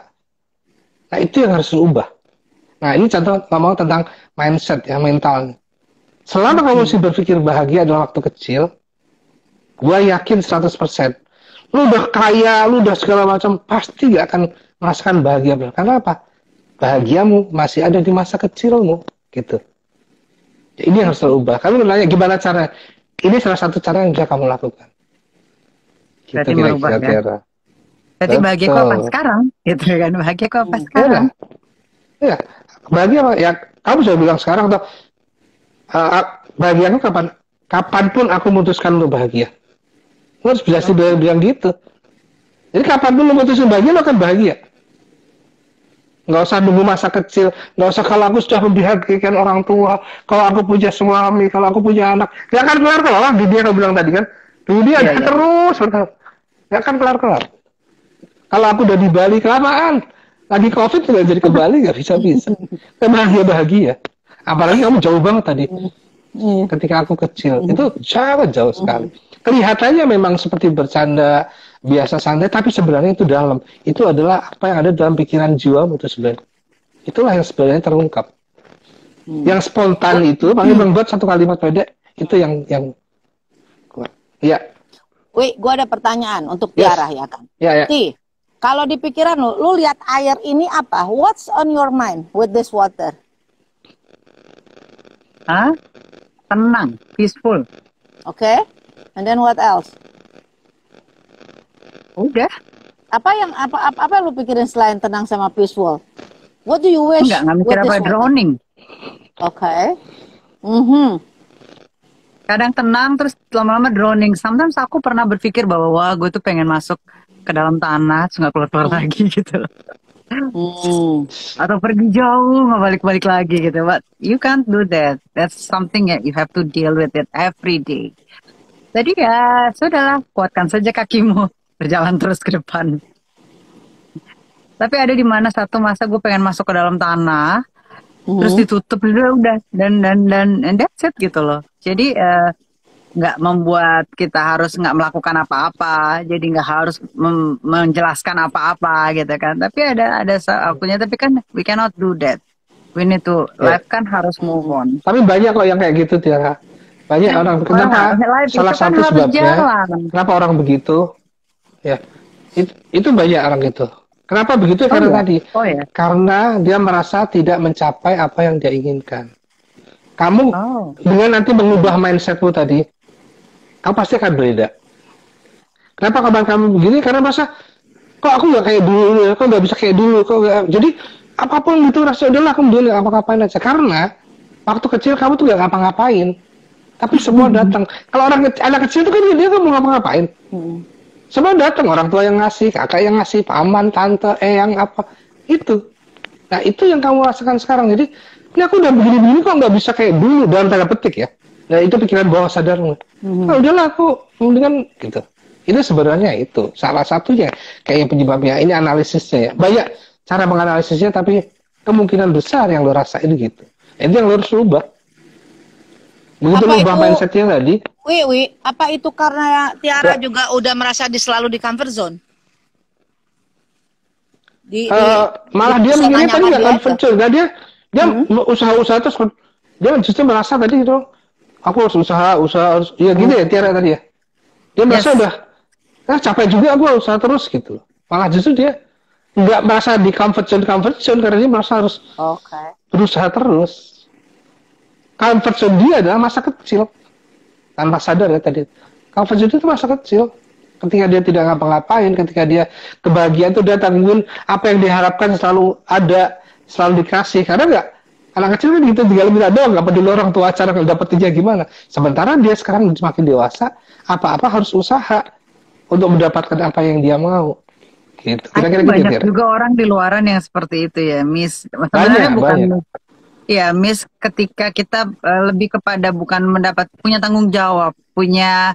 Nah itu yang harus diubah. Nah ini contoh ngomong tentang mindset ya, mental. Selama kamu masih berpikir bahagia adalah waktu kecil, gue yakin 100%. Lu udah kaya, lu udah segala macam, pasti gak akan merasakan bahagia. Karena apa? Bahagiamu masih ada di masa kecilmu, gitu. Ya, ini yang harus terubah. Kamu nanya gimana cara? Ini salah satu cara yang bisa kamu lakukan. Gitu, berarti merubah ya. Berarti bahagia kok apa sekarang? Gitu kan, bahagia kok apa sekarang? Iya, bahagia ya. Kamu sudah bilang sekarang atau bahagiamu kapanpun aku memutuskan untuk bahagia. Lu harus bisa bilang gitu. Jadi kapanpun lu memutuskan bahagia, lu akan bahagia. Nggak usah nunggu masa kecil, nggak usah kalau aku sudah membahagiakan orang tua, kalau aku punya suami, kalau aku punya anak, nggak akan kelar-kelar. Dia kamu bilang tadi kan, dunia ada terus, nggak akan kelar-kelar. Kalau aku udah di Bali kelamaan, lagi COVID juga jadi ke Bali nggak bisa-bisa. Bahagia. Apalagi kamu jauh banget tadi. Ketika aku kecil, itu sangat jauh sekali. Kelihatannya memang seperti bercanda, biasa santai, tapi sebenarnya itu dalam. Itu adalah apa yang ada dalam pikiran jiwamu itu sebenarnya. Itulah yang sebenarnya terungkap. Yang spontan itu, paling membuat satu kalimat pendek, itu yang kuat. Ya. Wih, gue ada pertanyaan untuk Tiara ya kan. Ya. Ti, kalau di pikiran lu lihat air ini apa? What's on your mind with this water? Tenang, peaceful. Okay. And then what else? Udah. Apa yang lu pikirin selain tenang sama peaceful? What do you wish? Nggak mikir apa, drowning. Okay. Kadang tenang terus lama-lama drowning. Sometimes aku pernah berpikir bahwa wah gue tuh pengen masuk ke dalam tanah terus nggak keluar-keluar lagi gitu. Atau pergi jauh nggak balik-balik lagi gitu. But you can't do that. That's something that you have to deal with it every day. Jadi ya sudahlah, kuatkan saja kakimu, berjalan terus ke depan. Tapi ada di mana satu masa gue pengen masuk ke dalam tanah, terus ditutup udah, dan that's it gitu loh. Jadi nggak membuat kita harus nggak melakukan apa-apa, jadi nggak harus menjelaskan apa-apa gitu kan. Tapi ada waktunya, tapi kan we cannot do that. We need to, life kan harus move on. Tapi banyak kok yang kayak gitu, Tiara. Banyak orang. Kenapa? Salah satu sebabnya kenapa orang begitu, ya itu banyak orang gitu. Kenapa begitu? Karena tadi, karena dia merasa tidak mencapai apa yang dia inginkan. Kamu dengan nanti mengubah mindsetmu tadi, kamu pasti akan beda. Kenapa kamu begini? Karena masa kok aku nggak kayak dulu, kok nggak bisa kayak dulu, kok gak... Jadi apapun itu rasa udahlah aku dulu nggak apa-ngapain aja. Karena waktu kecil kamu tuh nggak ngapa-ngapain, tapi semua datang. Kalau anak kecil itu kan dia tuh mau ngapa-ngapain. Semua datang, orang tua yang ngasih, kakak yang ngasih, paman, tante, eyang apa itu. Nah itu yang kamu rasakan sekarang. Jadi ini aku udah begini-begini kok nggak bisa kayak dulu, dalam tanda petik ya. Nah itu pikiran bawah sadarmu. Nah, udahlah aku mendingan gitu. Itu sebenarnya itu salah satunya kayak penyebabnya. Ini analisisnya ya. Banyak cara menganalisisnya, tapi kemungkinan besar yang lo rasain gitu. Itu yang lo harus ubah. Begitu lo ubah mindsetnya tadi. Apa itu karena Tiara juga udah merasa selalu di comfort zone? Malah dia mikirnya tadi nggak comfort zone. Nah, dia usaha-usaha terus dia justru merasa tadi itu aku harus usaha harus ya gitu ya Tiara tadi ya. Dia merasa udah capek juga aku usaha terus gitu. Malah justru dia nggak merasa di comfort zone karena dia merasa harus berusaha terus. Comfort zone dia adalah masa kecil, tanpa sadar ya tadi. Comfort zone itu masa kecil. Ketika dia tidak ngapa-ngapain, ketika dia kebahagiaan itu datang, mungkin apa yang diharapkan selalu ada, selalu dikasih. Karena nggak, anak kecil kan gitu, tinggal minta doang, nggak peduli orang tua cara dapetinnya gimana. Sementara dia sekarang semakin dewasa, apa-apa harus usaha untuk mendapatkan apa yang dia mau. Gitu. Kira-kira banyak juga orang di luaran yang seperti itu ya, Miss. Sebenarnya bukan. Ya, Miss, ketika kita lebih kepada bukan punya tanggung jawab, punya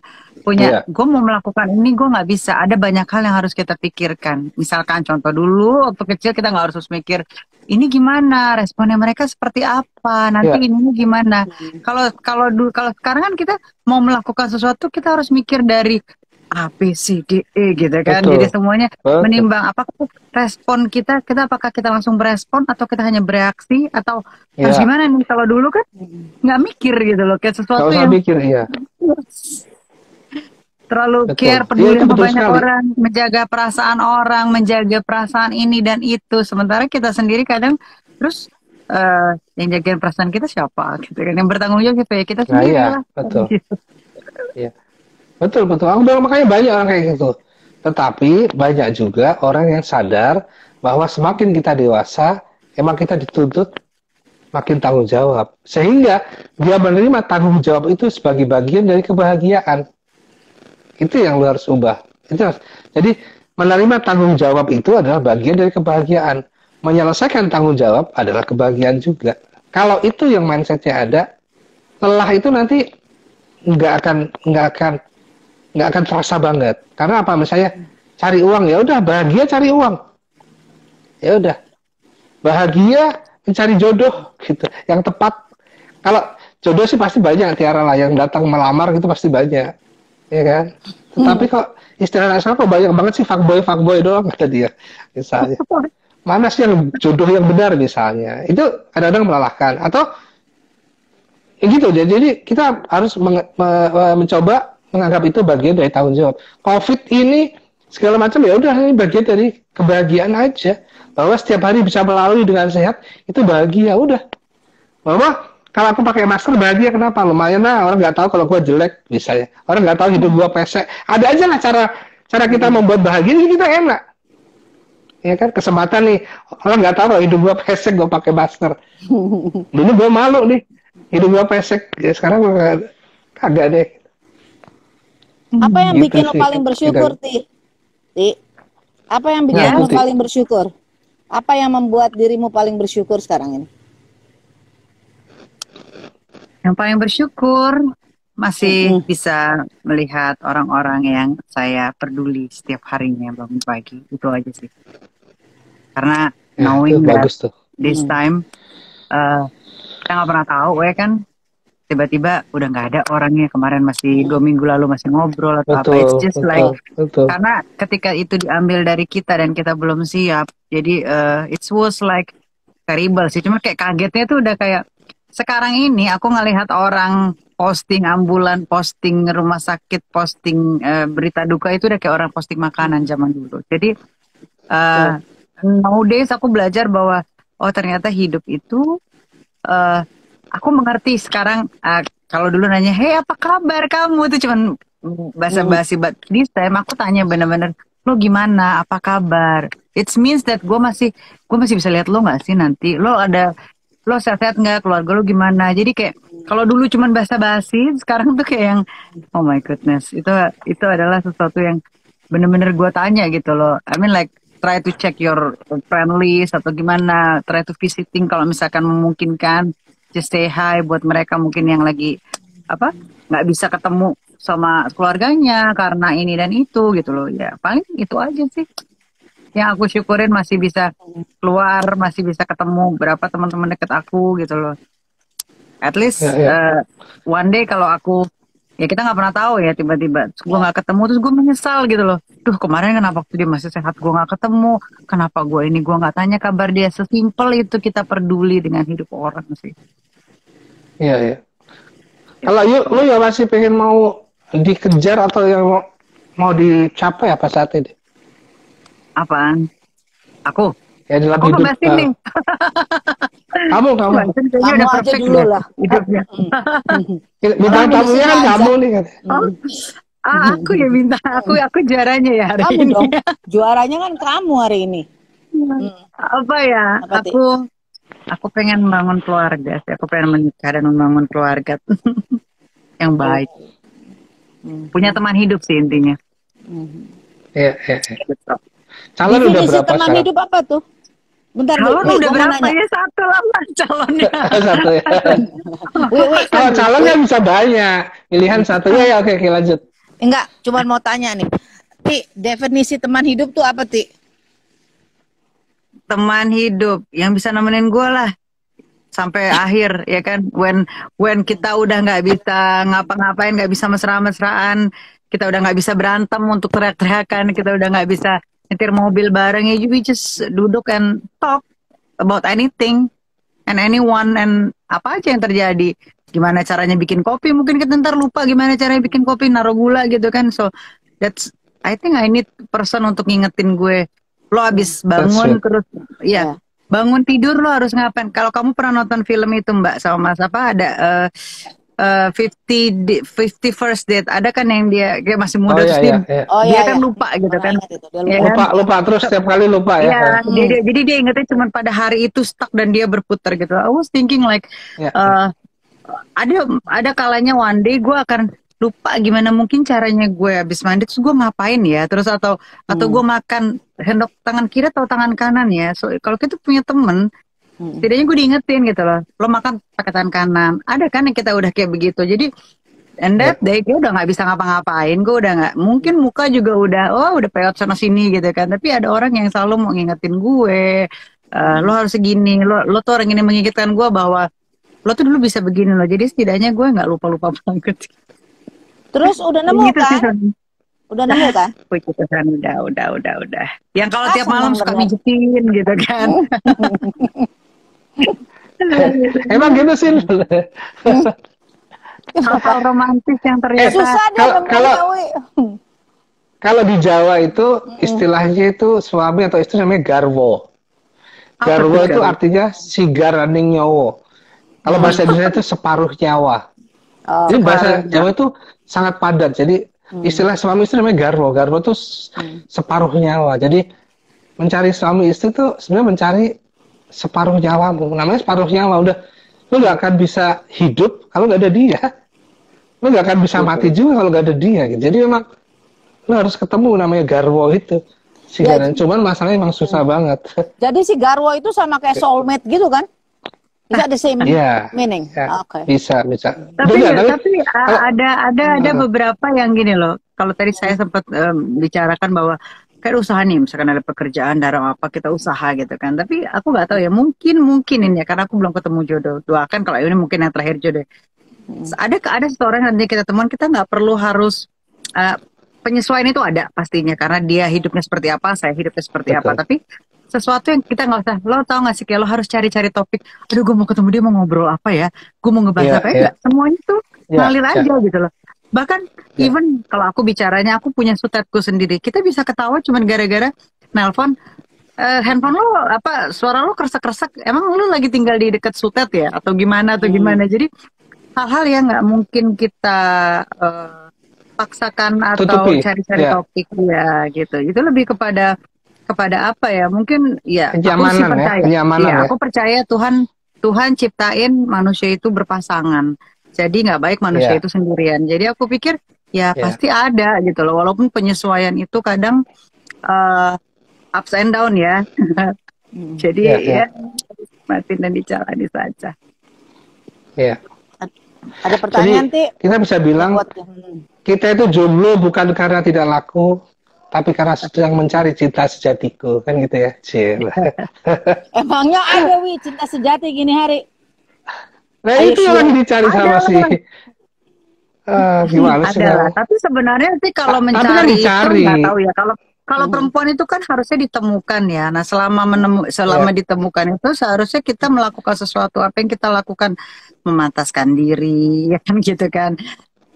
gue mau melakukan ini, gue nggak bisa. Ada banyak hal yang harus kita pikirkan. Misalkan contoh dulu, waktu kecil kita nggak harus mikir, ini gimana, responnya mereka seperti apa, nanti ini gimana. Kalau sekarang kan kita mau melakukan sesuatu, kita harus mikir dari A, B, C, D, E gitu kan. Betul. Jadi semuanya menimbang apakah respon kita apakah kita langsung berespon atau kita hanya bereaksi atau harus gimana nih. Kalau dulu kan nggak mikir gitu loh, kayak sesuatu yang mikir, terlalu care, peduli sama banyak orang, menjaga perasaan ini dan itu. Sementara kita sendiri kadang terus yang jagain perasaan kita siapa gitu kan, yang bertanggung jawab gitu ya kita sendiri lah. Betul. Iya. Betul. Aku bilang makanya banyak orang kayak gitu. Tetapi banyak juga orang yang sadar bahwa semakin kita dewasa, emang kita dituntut makin tanggung jawab. Sehingga dia menerima tanggung jawab itu sebagai bagian dari kebahagiaan. Itu yang lu harus ubah. Jadi menerima tanggung jawab itu adalah bagian dari kebahagiaan. Menyelesaikan tanggung jawab adalah kebahagiaan juga. Kalau itu yang mindsetnya ada, lelah itu nanti nggak akan terasa banget. Karena apa? Misalnya cari uang, ya udah bahagia cari uang. Ya udah bahagia mencari jodoh gitu, yang tepat. Kalau jodoh sih pasti banyak Tiara lah, yang datang melamar gitu pasti banyak, ya kan? Tetapi kok istilah sekarang kok banyak banget sih fuckboy doang kata dia, misalnya. Mana sih yang jodoh yang benar misalnya? Itu kadang-kadang melelahkan. Atau ya gitu. Jadi kita harus mencoba menganggap itu bagian dari tanggung jawab. COVID ini segala macam ya udah, ini bagian dari kebahagiaan aja. Bahwa setiap hari bisa melalui dengan sehat itu bahagia, udah. Bahwa kalau aku pakai masker bahagia, kenapa? Lumayan lah, orang nggak tahu kalau gua jelek misalnya. Orang nggak tahu hidup gua pesek. Ada aja lah cara kita membuat bahagia, jadi kita enak. Ya kan, kesempatan nih, orang nggak tahu kalau hidup gua pesek, gua pakai masker. Dulu gua malu nih, hidup gua pesek. Ya sekarang gua kagak deh. Apa yang bikin lo paling bersyukur, Ti? Apa yang bikin lo paling bersyukur? Apa yang membuat dirimu paling bersyukur sekarang ini? Yang paling bersyukur masih bisa melihat orang-orang yang saya peduli setiap harinya bangun pagi. Itu aja sih. Karena knowing that this time kita nggak pernah tahu ya kan. tiba-tiba udah nggak ada orangnya, kemarin masih 2 minggu lalu masih ngobrol atau apa. It's just like karena ketika itu diambil dari kita dan kita belum siap, jadi it was like terrible sih. Cuma kayak kagetnya tuh udah kayak sekarang ini aku ngelihat orang posting ambulan, posting rumah sakit, posting berita duka itu udah kayak orang posting makanan zaman dulu. Jadi nowadays aku belajar bahwa oh ternyata hidup itu aku mengerti sekarang. Kalau dulu nanya, hey apa kabar kamu, itu cuman basa-basi, but this time aku tanya bener-bener, lo gimana, apa kabar? It means that gue masih bisa lihat lo nggak sih nanti, lo sehat-sehat nggak, keluarga lo gimana? Jadi kayak kalau dulu cuman basa-basi, sekarang tuh kayak yang oh my goodness, itu adalah sesuatu yang bener-bener gue tanya gitu loh. I mean like try to check your friend list atau gimana, try to visiting kalau misalkan memungkinkan, just say hi buat mereka mungkin yang lagi nggak bisa ketemu sama keluarganya karena ini dan itu gitu loh. Ya paling itu aja sih yang aku syukurin, masih bisa keluar, masih bisa ketemu berapa teman-teman deket aku gitu loh. At least one day kalau aku, ya kita nggak pernah tahu ya, tiba-tiba gue nggak ketemu terus gue menyesal gitu loh. Duh kemarin kenapa waktu dia masih sehat gue nggak ketemu, kenapa gue nggak tanya kabar dia. Sesimpel itu kita peduli dengan hidup orang sih. Iya. Kalau lu ya masih pengen mau dikejar atau yang mau dicapai apa saat ini? Apaan? Aku? Ya dalam aku hidup. Nih. Kamu udah aja dulu lah hidupnya. Bintang tamunya kan kamu nih kan. Aku ya bintang, aku juaranya ya hari kamu ini. Dong. Juaranya kan kamu hari ini. Apa ya? Aku pengen membangun keluarga sih. Aku pengen menikah dan membangun keluarga yang baik. Punya teman hidup sih intinya. Iya. Calon udah berapa teman sekarang? Hidup apa tuh? Bentar, calon udah berapa ya? Satu lah calonnya. Satu ya. Kalau calon kan bisa banyak. Pilihan satu ya. Oke, lanjut. Enggak, cuma mau tanya nih. Ti, definisi teman hidup tuh apa, Ti? Teman hidup yang bisa nemenin gue lah sampai akhir, ya kan? When kita udah nggak bisa ngapa-ngapain, nggak bisa mesra-mesraan, kita udah nggak bisa berantem untuk teriak-teriakan, kita udah nggak bisa nyetir mobil bareng, ya we just duduk and talk about anything and anyone and apa aja yang terjadi. Gimana caranya bikin kopi, mungkin kita ntar lupa gimana caranya bikin kopi, naruh gula gitu kan. So that's, I think I need person untuk ngingetin gue, lo abis bangun terus ya bangun tidur lo harus ngapain. Kalau kamu pernah nonton film itu Mbak sama Mas apa ada 50 first date, ada kan yang dia kayak masih muda terus dia kan lupa gitu kan. Lupa terus setiap kali lupa ya. Jadi dia ingetnya cuma pada hari itu stuck dan dia berputar gitu. I was thinking like ada kalanya one day gue akan lupa gimana mungkin caranya gue habis mandi terus gue ngapain ya, terus atau gue makan sendok tangan kiri atau tangan kanan ya. So kalau kita punya temen setidaknya gue diingetin gitu loh, lo makan pakai tangan kanan. Ada kan yang kita udah kayak begitu. Jadi and that day gue udah nggak bisa ngapa-ngapain, gue udah nggak, mungkin muka juga udah peot sana sini gitu kan. Tapi ada orang yang selalu mau ngingetin gue, lo harus segini, lo tuh orang ini mengingatkan gue bahwa lo tuh dulu bisa begini loh. Jadi setidaknya gue nggak lupa-lupa banget. Terus udah nemu kan? Udah nemu kan? Puji Tuhan, udah. Yang kalau tiap malam suka mijetin gitu kan. Emang gitu sih. Hal romantis yang ternyata susah kalau di Jawa itu istilahnya itu suami atau istri namanya garwo. Garwo itu artinya sigaraning nyowo. Kalau bahasa Indonesia itu separuh nyawa. Jadi bahasa Jawa itu sangat padat. Jadi istilah suami istri namanya garwo. Garwo itu separuh nyawa. Jadi mencari suami istri itu sebenarnya mencari separuh nyawa. Namanya separuh nyawa. Udah, lu nggak akan bisa hidup kalau nggak ada dia. Lu nggak akan bisa mati juga kalau nggak ada dia. Gitu. Jadi memang lu harus ketemu namanya garwo itu. Cuman masalahnya memang susah banget. Jadi si garwo itu sama kayak soulmate gitu kan? Bisa the same meaning. Okay. Bisa. Tapi ada beberapa yang gini loh. Kalau tadi saya sempat bicarakan bahwa kayak usaha nih, misalkan ada pekerjaan dalam apa kita usaha gitu kan. Tapi aku nggak tahu ya, mungkin ini ya karena aku belum ketemu jodoh. Doakan kalau ini mungkin yang terakhir jodoh. Ada seseorang yang nanti kita temuan, kita nggak perlu harus penyesuaian itu ada pastinya karena dia hidupnya seperti apa, saya hidupnya seperti apa. Betul. Tapi sesuatu yang kita nggak usah, lo tau gak sih kayak lo harus cari-cari topik. Aduh, gue mau ketemu dia mau ngobrol apa ya? Gue mau ngebahas apa ya? Enggak, semuanya tuh ngalir aja gitu loh. Bahkan even kalau aku bicaranya, aku punya sutetku sendiri. Kita bisa ketawa cuman gara-gara nelpon. Handphone lo apa suara lo kresek-kresek, emang lo lagi tinggal di dekat sutet ya atau gimana Jadi hal-hal yang nggak mungkin kita paksakan atau cari-cari topik ya gitu. Itu lebih kepada apa ya? Mungkin ya aku sih percaya. Aku percaya Tuhan ciptain manusia itu berpasangan. Jadi nggak baik manusia itu sendirian. Jadi aku pikir pasti ada gitu loh. Walaupun penyesuaian itu kadang ups and down ya. Jadi matiin dan dijalani saja. Iya. Ada pertanyaan, Ti? Kita bisa bilang kita itu jomblo bukan karena tidak laku, tapi karena sedang mencari cinta sejatiku, kan gitu ya. Emangnya ada cinta sejati gini hari? Nah itu yang lagi dicari sama si gimana sih? Tapi sebenarnya sih kalau mencari itu nggak tahu ya. Kalau perempuan itu kan harusnya ditemukan ya. Nah selama ditemukan itu seharusnya kita melakukan sesuatu. Apa yang kita lakukan? Memataskan diri, ya kan gitu kan.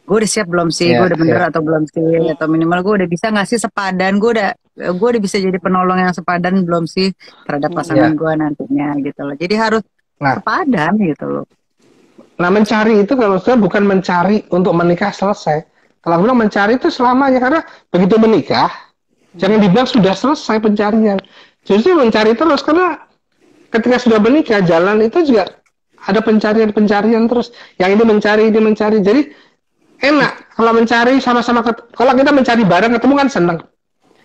Gue udah siap belum sih? Gue udah bener atau belum sih? Atau minimal gue udah bisa nggak sih sepadan? Gue udah bisa jadi penolong yang sepadan belum sih terhadap pasangan gue nantinya gitu loh. Jadi harus sepadan gitu loh. Nah mencari itu kalau saya bukan mencari untuk menikah selesai. Kalau aku bilang mencari itu selamanya karena begitu menikah jangan dibilang sudah selesai pencarian. Justru mencari terus karena ketika sudah menikah jalan itu juga ada pencarian terus. Yang ini mencari. Jadi enak kalau mencari sama-sama. Kalau kita mencari bareng ketemu kan seneng.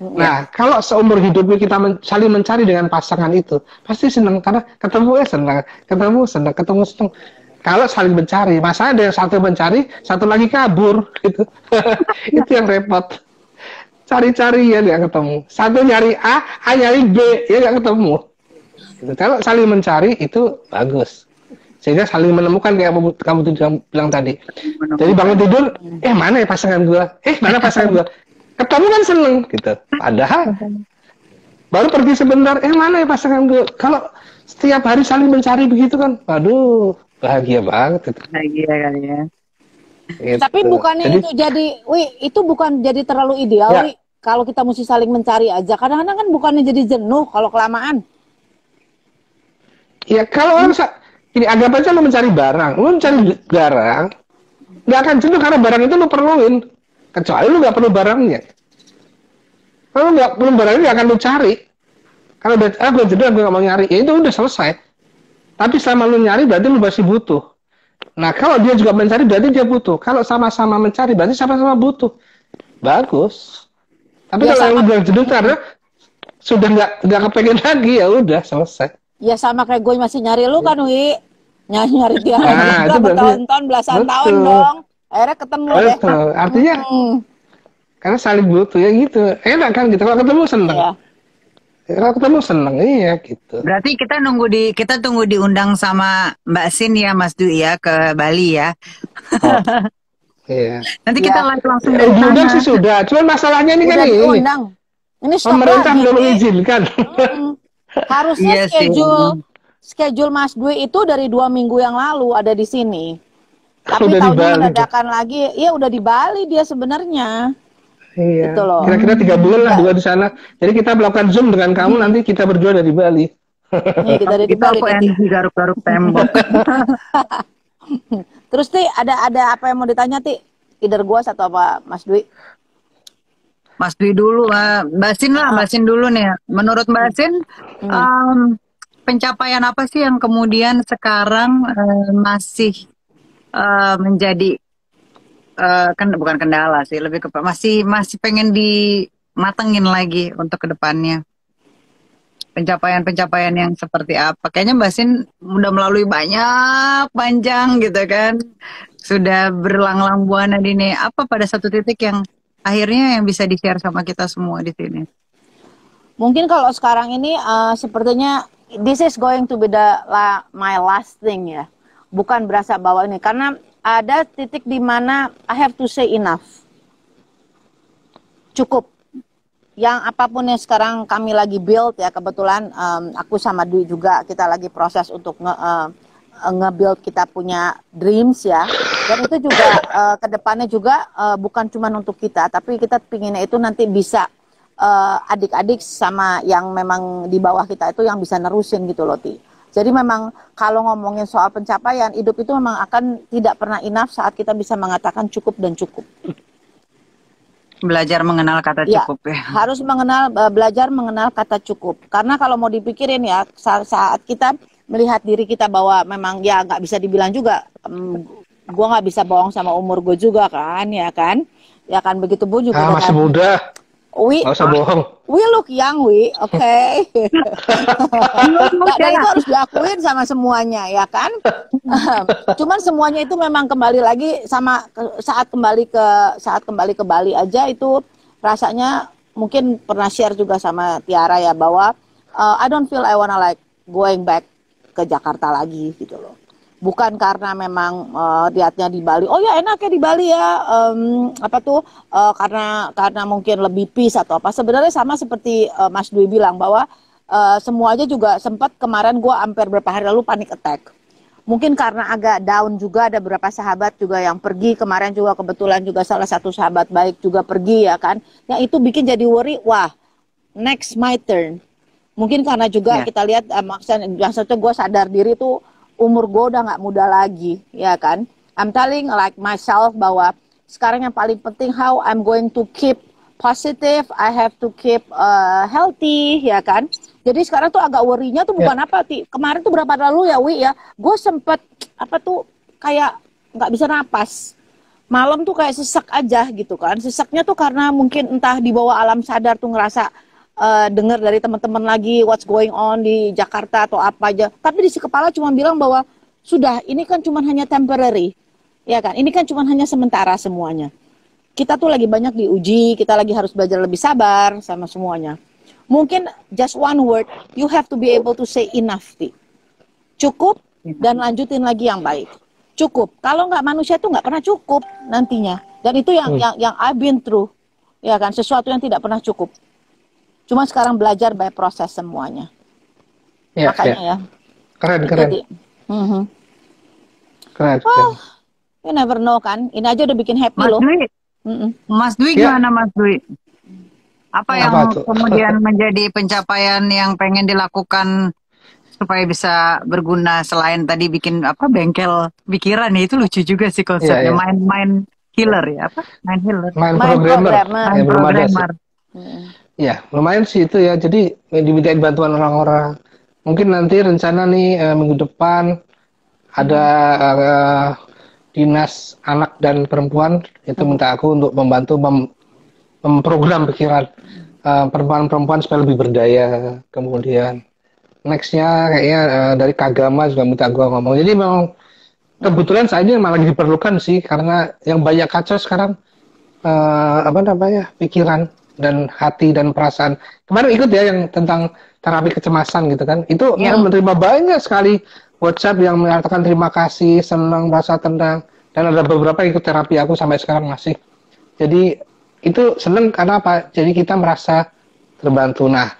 Nah kalau seumur hidupnya kita saling mencari dengan pasangan itu pasti seneng karena ketemu seneng. Kalau saling mencari, masa ada yang satu mencari, satu lagi kabur gitu. Itu yang repot. Cari-cari ya nggak ketemu. Satu nyari A nyari B ya nggak ketemu. Gitu. Kalau saling mencari itu bagus. Sehingga saling menemukan kayak kamu bilang tadi. Jadi bangun tidur, mana ya pasangan gua? Mana pasangan gua? Ketemu kan seneng gitu. Padahal baru pergi sebentar, mana ya pasangan gua? Kalau setiap hari saling mencari begitu kan, waduh, bahagia banget gitu. Bahagia kali ya. Gitu. Tapi bukannya itu bukan jadi terlalu ideal, kalau kita mesti saling mencari aja. Kadang-kadang kan bukannya jadi jenuh kalau kelamaan. Ya kalau orang ini anggap aja lo mencari barang, nggak akan jenuh karena barang itu lo perluin. Kecuali lo nggak perlu barangnya. Kalau nggak perlu barangnya nggak akan lo cari. Kalau gue jenuh, gue nggak mau nyari, ya itu udah selesai. Tapi selama lo nyari berarti lo masih butuh. Nah kalau dia juga mencari berarti dia butuh. Kalau sama-sama mencari berarti sama-sama butuh. Bagus. Tapi kalau lo bilang jenuh karena sudah nggak kepengen lagi, ya udah selesai. Ya sama kayak gue masih nyari lu kan, Wi. Nyari tiap bertahun-tahun, belasan tahun dong. Akhirnya ketemu deh. Artinya karena saling butuh ya gitu. Enak kan gitu. Kalau ketemu seneng. Kalau ketemu seneng gitu. Berarti kita tunggu diundang sama Mbak Sin ya, Mas Dwi ya ke Bali ya. Iya. Nanti kita langsung dari sana. Diundang sih sudah. Cuman masalahnya ini kan ini. Ini pemerintah belum mengizinkan. Harusnya schedule Mas Dwi itu dari 2 minggu yang lalu ada di sini. Tapi tahunnya mendadak lagi, ya udah di Bali dia sebenarnya. Iya. Gitu loh. Kira-kira 3 bulan lah dua di sana. Jadi kita melakukan Zoom dengan kamu, nanti kita berdua dari Bali. Iya, kita dari Bali. Garuk-garuk tembok. Terus Ti, ada apa yang mau ditanya Ti? Either gua atau apa Mas Dwi? Mas Dwi dulu, Mbak Sin dulu nih. Menurut Mbak Sin, pencapaian apa sih yang kemudian sekarang masih menjadi bukan kendala sih, lebih ke masih pengen dimatengin lagi untuk kedepannya. Pencapaian yang seperti apa? Kayaknya Mbak Sin udah melalui panjang gitu kan, sudah berlang-lang buana ini. Apa pada satu titik yang akhirnya yang bisa di-share sama kita semua di sini? Mungkin kalau sekarang ini sepertinya this is going to be my last thing ya. Bukan berasa bahwa ini karena ada titik di mana I have to say enough. Cukup. Yang apapun yang sekarang kami lagi build ya, kebetulan aku sama Dwi juga kita lagi proses untuk nge-build kita punya dreams ya. Dan itu juga kedepannya juga bukan cuma untuk kita, tapi kita pinginnya itu nanti bisa adik-adik sama yang memang di bawah kita itu yang bisa nerusin gitu loh, Ti. Jadi memang kalau ngomongin soal pencapaian, hidup itu memang akan tidak pernah enough saat kita bisa mengatakan cukup dan cukup. Belajar mengenal kata cukup ya. Harus belajar mengenal kata cukup. Karena kalau mau dipikirin ya, saat kita melihat diri kita bahwa memang ya nggak bisa dibilang juga, gue nggak bisa bohong sama umur gue juga kan, ya kan begitu pun juga. Masih muda. Nggak usah bohong. We look young, oke. Dan itu harus diakuin sama semuanya, ya kan? Cuman semuanya itu memang kembali lagi sama saat kembali ke Bali aja itu rasanya mungkin pernah share juga sama Tiara ya bahwa I don't feel I wanna like going back ke Jakarta lagi gitu loh. Bukan karena memang lihatnya di Bali, oh ya enaknya di Bali ya, karena mungkin lebih peace atau apa. Sebenarnya sama seperti Mas Dwi bilang bahwa semuanya juga sempat kemarin gue hampir beberapa hari lalu panic attack. Mungkin karena agak down juga, ada beberapa sahabat juga yang pergi kemarin juga, kebetulan juga salah satu sahabat baik juga pergi ya kan. Yang itu bikin jadi worry, wah next my turn. Mungkin karena juga kita lihat maksudnya gue sadar diri tuh umur gue udah nggak muda lagi, ya kan? I'm telling like myself bahwa sekarang yang paling penting how I'm going to keep positive, I have to keep healthy, ya kan? Jadi sekarang tuh agak worry-nya tuh bukan apa, Ti. Kemarin tuh berapa lalu ya, Wi ya, gue sempet kayak nggak bisa napas. Malam tuh kayak sesak aja gitu kan. Sesaknya tuh karena mungkin entah di bawah alam sadar tuh ngerasa dengar dari teman-teman lagi what's going on di Jakarta atau apa aja. Tapi di si kepala cuma bilang bahwa sudah ini kan cuma hanya temporary. Ya kan? Ini kan cuma hanya sementara semuanya. Kita tuh lagi banyak diuji, kita lagi harus belajar lebih sabar sama semuanya. Mungkin just one word, you have to be able to say enough. Cukup dan lanjutin lagi yang baik. Cukup. Kalau nggak manusia tuh nggak pernah cukup nantinya. Dan itu yang I've been through. Ya kan? Sesuatu yang tidak pernah cukup. Cuma sekarang belajar by proses semuanya. Ya, makanya ya. Keren. Keren. You never know kan. Ini aja udah bikin happy loh. Mas Dwi gimana Mas Dwi? Apa yang kemudian menjadi pencapaian yang pengen dilakukan supaya bisa berguna selain tadi bikin bengkel pikiran ya, itu lucu juga sih konsepnya. Mind healer ya, mind healer. Mind programmer. Ya, lumayan sih itu ya. Jadi dimintain bantuan orang-orang. Mungkin nanti rencana nih minggu depan ada dinas anak dan perempuan itu minta aku untuk membantu memprogram pikiran perempuan-perempuan supaya lebih berdaya. Kemudian nextnya kayaknya dari Kagama juga minta aku ngomong. Jadi memang kebetulan saat ini malah diperlukan sih karena yang banyak kacau sekarang pikiran dan hati dan perasaan. Kemarin ikut ya yang tentang terapi kecemasan gitu kan. Itu menerima banyak sekali WhatsApp yang mengatakan terima kasih, senang, merasa tenang. Dan ada beberapa ikut terapi aku sampai sekarang masih. Jadi itu senang karena apa? Jadi kita merasa terbantu. Nah,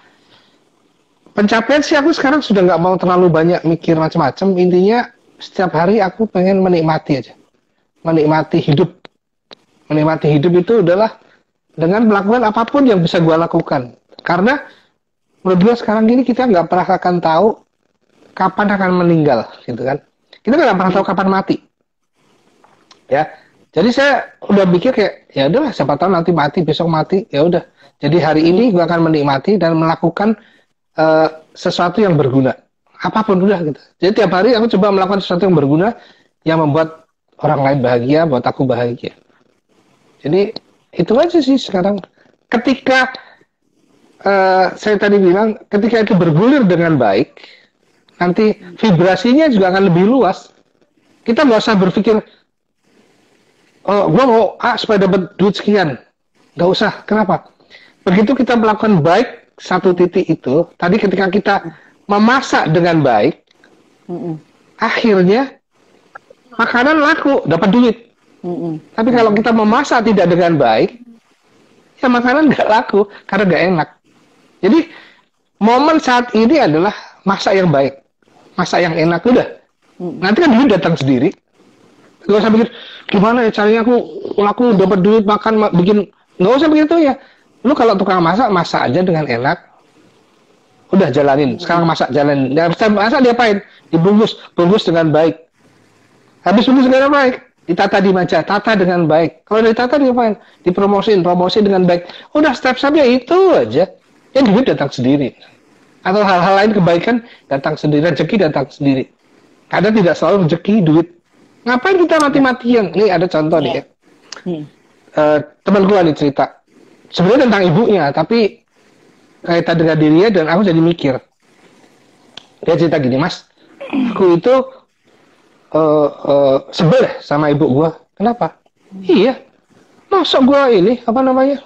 pencapaian sih aku sekarang sudah nggak mau terlalu banyak mikir macam-macam. Intinya setiap hari aku pengen menikmati aja. Menikmati hidup. Menikmati hidup itu adalah dengan melakukan apapun yang bisa gue lakukan. Karena menurut gue sekarang ini kita nggak pernah akan tahu kapan akan meninggal, gitu kan? Kita nggak pernah tahu kapan mati. Ya, jadi saya udah pikir kayak ya udahlah, siapa tahu nanti mati, besok mati, ya udah. Jadi hari ini gue akan menikmati dan melakukan sesuatu yang berguna, apapun udah gitu. Jadi tiap hari aku coba melakukan sesuatu yang berguna, yang membuat orang lain bahagia, buat aku bahagia. Jadi itu aja sih sekarang. Ketika saya tadi bilang, ketika itu bergulir dengan baik, nanti vibrasinya juga akan lebih luas. Kita nggak usah berpikir, oh, gue mau supaya dapat duit sekian. Nggak usah. Kenapa? Begitu kita melakukan baik satu titik itu, tadi ketika kita memasak dengan baik, akhirnya makanan laku, dapat duit. Tapi kalau kita memasak tidak dengan baik, ya makanan nggak laku karena nggak enak. Jadi momen saat ini adalah masak yang baik, masak yang enak, udah. Nanti kan duit datang sendiri. Gak usah pikir gimana ya caranya aku laku dapat duit makan bikin, nggak usah begitu ya. Lu kalau tukang masak aja dengan enak. Udah jalanin. Sekarang masak jalanin. Ya, masak diapain? Bungkus dengan baik. Habis bungkus dengan baik, ditata di meja, tata dengan baik. Kalau ditata diapain? Promosi dengan baik. Udah step-stepnya itu aja. Yang duit datang sendiri. Atau hal-hal lain kebaikan datang sendiri, rezeki datang sendiri. Kadang tidak selalu rezeki duit. Ngapain kita mati-matian? Nih ada contoh nih ya. Teman gua nih cerita. Sebenarnya tentang ibunya, tapi kaitan dengan dirinya dan aku jadi mikir. Dia cerita gini, Mas, aku itu sebel sama ibu gua. Kenapa? Iya, masa gua ini apa namanya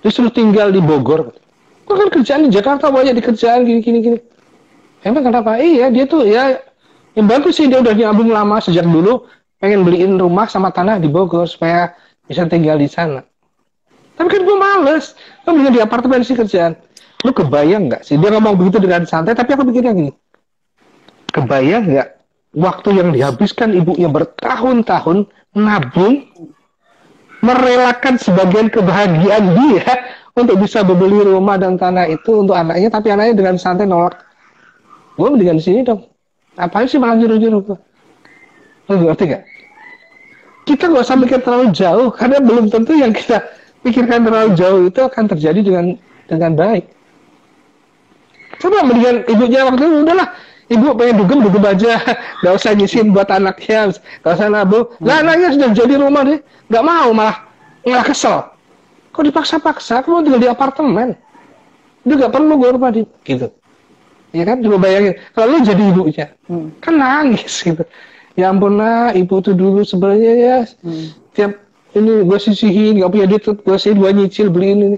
disuruh tinggal di Bogor. Gua kan kerjaan di Jakarta banyak di kerjaan gini. Emang kenapa? Iya, dia tuh ya yang bagus sih, dia udah nyambung lama sejak dulu pengen beliin rumah sama tanah di Bogor supaya bisa tinggal di sana. Tapi kan gue males, kan mendingan di apartemen sih kerjaan. Lu kebayang nggak sih? Dia ngomong begitu dengan santai, tapi aku pikirnya gini. Kebayang nggak waktu yang dihabiskan ibunya bertahun-tahun nabung, merelakan sebagian kebahagiaan dia untuk bisa membeli rumah dan tanah itu untuk anaknya, tapi anaknya dengan santai nolak. Gue mendingan di sini dong. Apaan sih malah nyuruh-nyuruh gue? Lu ngerti nggak? Kita nggak usah mikir terlalu jauh, karena belum tentu yang kita pikirkan terlalu jauh itu akan terjadi dengan baik. Coba mendingan ibunya waktu itu udahlah, ibu pengen dugem aja, nggak usah nyisin buat anaknya, nggak usah nabung. Lah anaknya sudah jadi rumah deh, nggak mau, malah kesel. Kok dipaksa-paksa? Aku mau tinggal di apartemen. Itu nggak perlu gue rumah di gitu. Ya kan, coba bayangin kalau lu jadi ibunya, kan nangis gitu. Ya ampun lah, ibu tuh dulu sebenarnya ya tiap ini gue sisihin, gak punya duit, gue sisihin, gue nyicil beliin ini.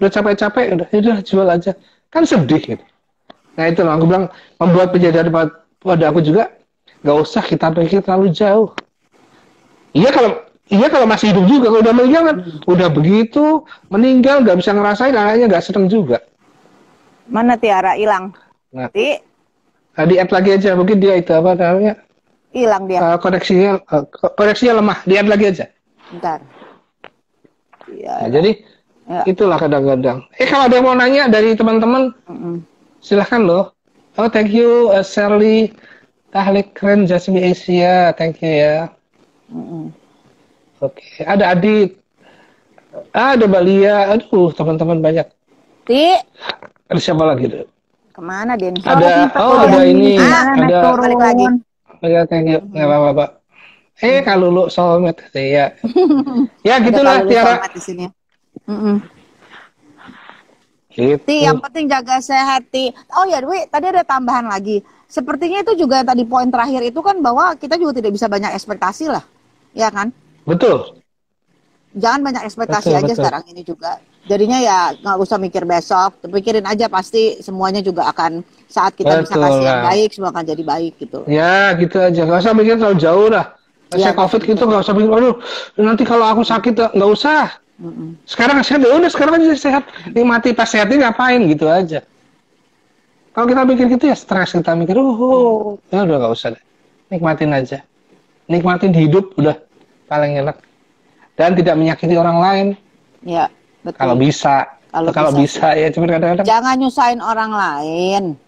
Udah capek-capek, udah jual aja. Kan sedih gitu. Nah itu loh, aku bilang membuat penyadaran pada aku juga, gak usah kita pikir terlalu jauh. Iya kalau masih hidup juga, kalau udah meninggal kan, udah begitu meninggal gak bisa ngerasain, anaknya gak seneng juga. Mana Tiara hilang? Nah, di-add lagi aja, mungkin dia itu apa namanya? Hilang dia. Koneksinya lemah, di-add lagi aja. Bentar. Ya, jadi itulah kadang-kadang. Kalau ada yang mau nanya dari teman-teman, silahkan loh. Oh, thank you Shirley, Tahlik keren Jasmine Asia, thank you ya. Oke, ada Adit, ada Balia, aduh teman-teman banyak. Ada siapa lagi tuh? Kemana Din? Ada ini, ada balik lagi. Ya, thank you. Nggak apa-apa. Kalau lu soulmate ya. Ya gitulah Tiara. Di sini. Gitu. Ti, yang penting jaga sehat, Ti. Oh ya, Dwi, tadi ada tambahan lagi. Sepertinya itu juga tadi poin terakhir itu kan bahwa kita juga tidak bisa banyak ekspektasi lah. Ya kan? Betul. Jangan banyak ekspektasi aja sekarang ini juga. Jadinya ya nggak usah mikir besok, pikirin aja pasti semuanya juga akan saat kita bisa kasih yang baik, semua akan jadi baik gitu. Ya gitu aja, nggak usah mikir terlalu jauh lah. Saya COVID gitu nggak usah mikir, aduh nanti kalau aku sakit nggak usah. Sekarang sehat, udah sekarang aja sehat, nikmati pas sehat ini ngapain gitu aja. Kalau kita mikir gitu ya stres, kita mikir, ya udah nggak usah deh, nikmatin aja, nikmatin hidup udah paling enak dan tidak menyakiti orang lain. Ya. Betul. Kalau bisa ya, cuma kadang-kadang jangan nyusahin orang lain.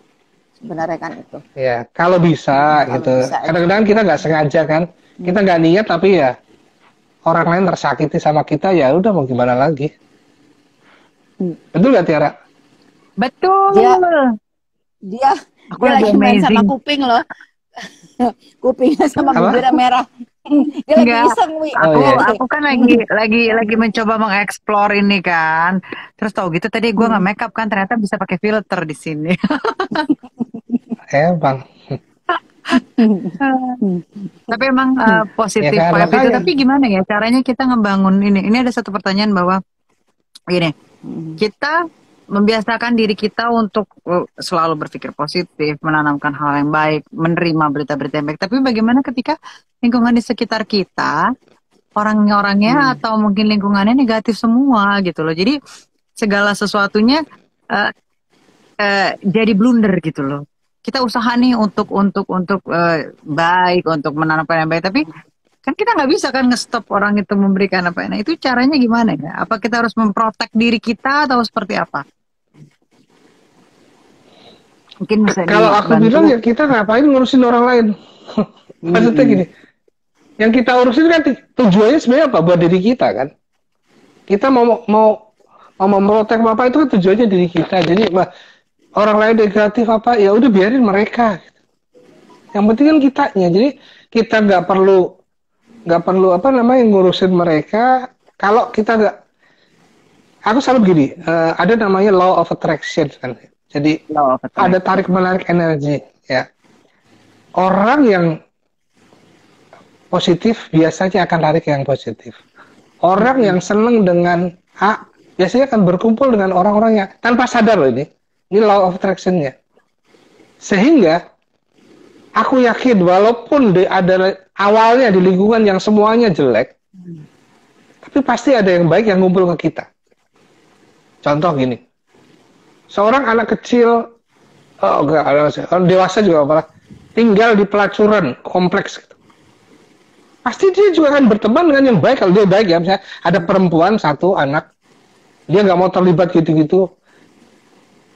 Sebenarnya kan itu. Ya, kalau bisa gitu. Kadang-kadang kita nggak sengaja kan, kita nggak niat tapi ya orang lain tersakiti sama kita, ya udah mau gimana lagi. Betul nggak Tiara? Betul. Dia lagi main sama kuping loh. Kupingnya sama bibirnya merah. Dia lagi iseng, Wi. Aku kan lagi mencoba mengeksplor ini kan. Terus tau gitu tadi gue nggak makeup kan, ternyata bisa pakai filter di sini. Bang. Tapi emang positif ya, vibe itu. Tapi gimana ya caranya kita ngebangun ini? Ini ada satu pertanyaan bahwa gini, kita membiasakan diri kita untuk selalu berpikir positif, menanamkan hal yang baik, menerima berita-berita yang baik. Tapi bagaimana ketika lingkungan di sekitar kita, orang-orangnya atau mungkin lingkungannya negatif semua gitu loh. Jadi segala sesuatunya jadi blunder gitu loh. Kita usaha nih untuk baik, untuk menanamkan yang baik, tapi kan kita nggak bisa kan nge-stop orang itu memberikan apa. Nah itu caranya gimana ya? Apa kita harus memprotek diri kita atau seperti apa? Mungkin bisa kalau aku bilang ya kita ngapain ngurusin orang lain. Maksudnya gini, yang kita urusin kan tujuannya sebenarnya apa? Buat diri kita kan. Kita mau memprotek apa itu kan tujuannya diri kita. Jadi orang lain negatif apa ya udah biarin mereka. Yang penting kan kitanya. Jadi kita nggak perlu apa namanya ngurusin mereka. Kalau kita nggak, aku selalu begini, ada namanya law of attraction kan. Jadi ada tarik menarik energi ya. Orang yang positif biasanya akan tarik yang positif. Orang yang seneng dengan A biasanya akan berkumpul dengan orang-orang yang tanpa sadar loh ini. Ini law of attraction-nya. Sehingga aku yakin walaupun ada awalnya di lingkungan yang semuanya jelek, tapi pasti ada yang baik yang ngumpul ke kita. Contoh gini, seorang anak kecil, orang dewasa juga apa, tinggal di pelacuran kompleks, gitu. Pasti dia juga akan berteman dengan yang baik. Kalau dia baik ya, misalnya ada perempuan satu anak, dia nggak mau terlibat gitu-gitu.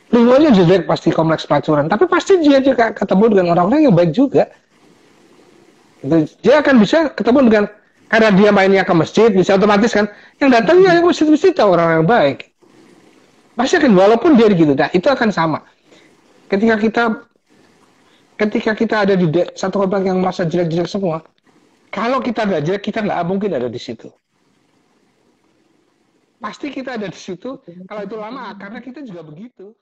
Lingkungannya jelek pasti kompleks pelacuran, tapi pasti dia juga ketemu dengan orang-orang yang baik juga. Dia akan bisa ketemu dengan, karena dia mainnya ke masjid, bisa otomatis kan, yang datangnya yang masjid orang yang baik. Pasti akan, walaupun dia gitu, nah itu akan sama. Ketika kita ada di satu kompleks yang merasa jelek-jelek semua, kalau kita nggak jelek, kita nggak mungkin ada di situ. Pasti kita ada di situ, kalau itu lama, karena kita juga begitu.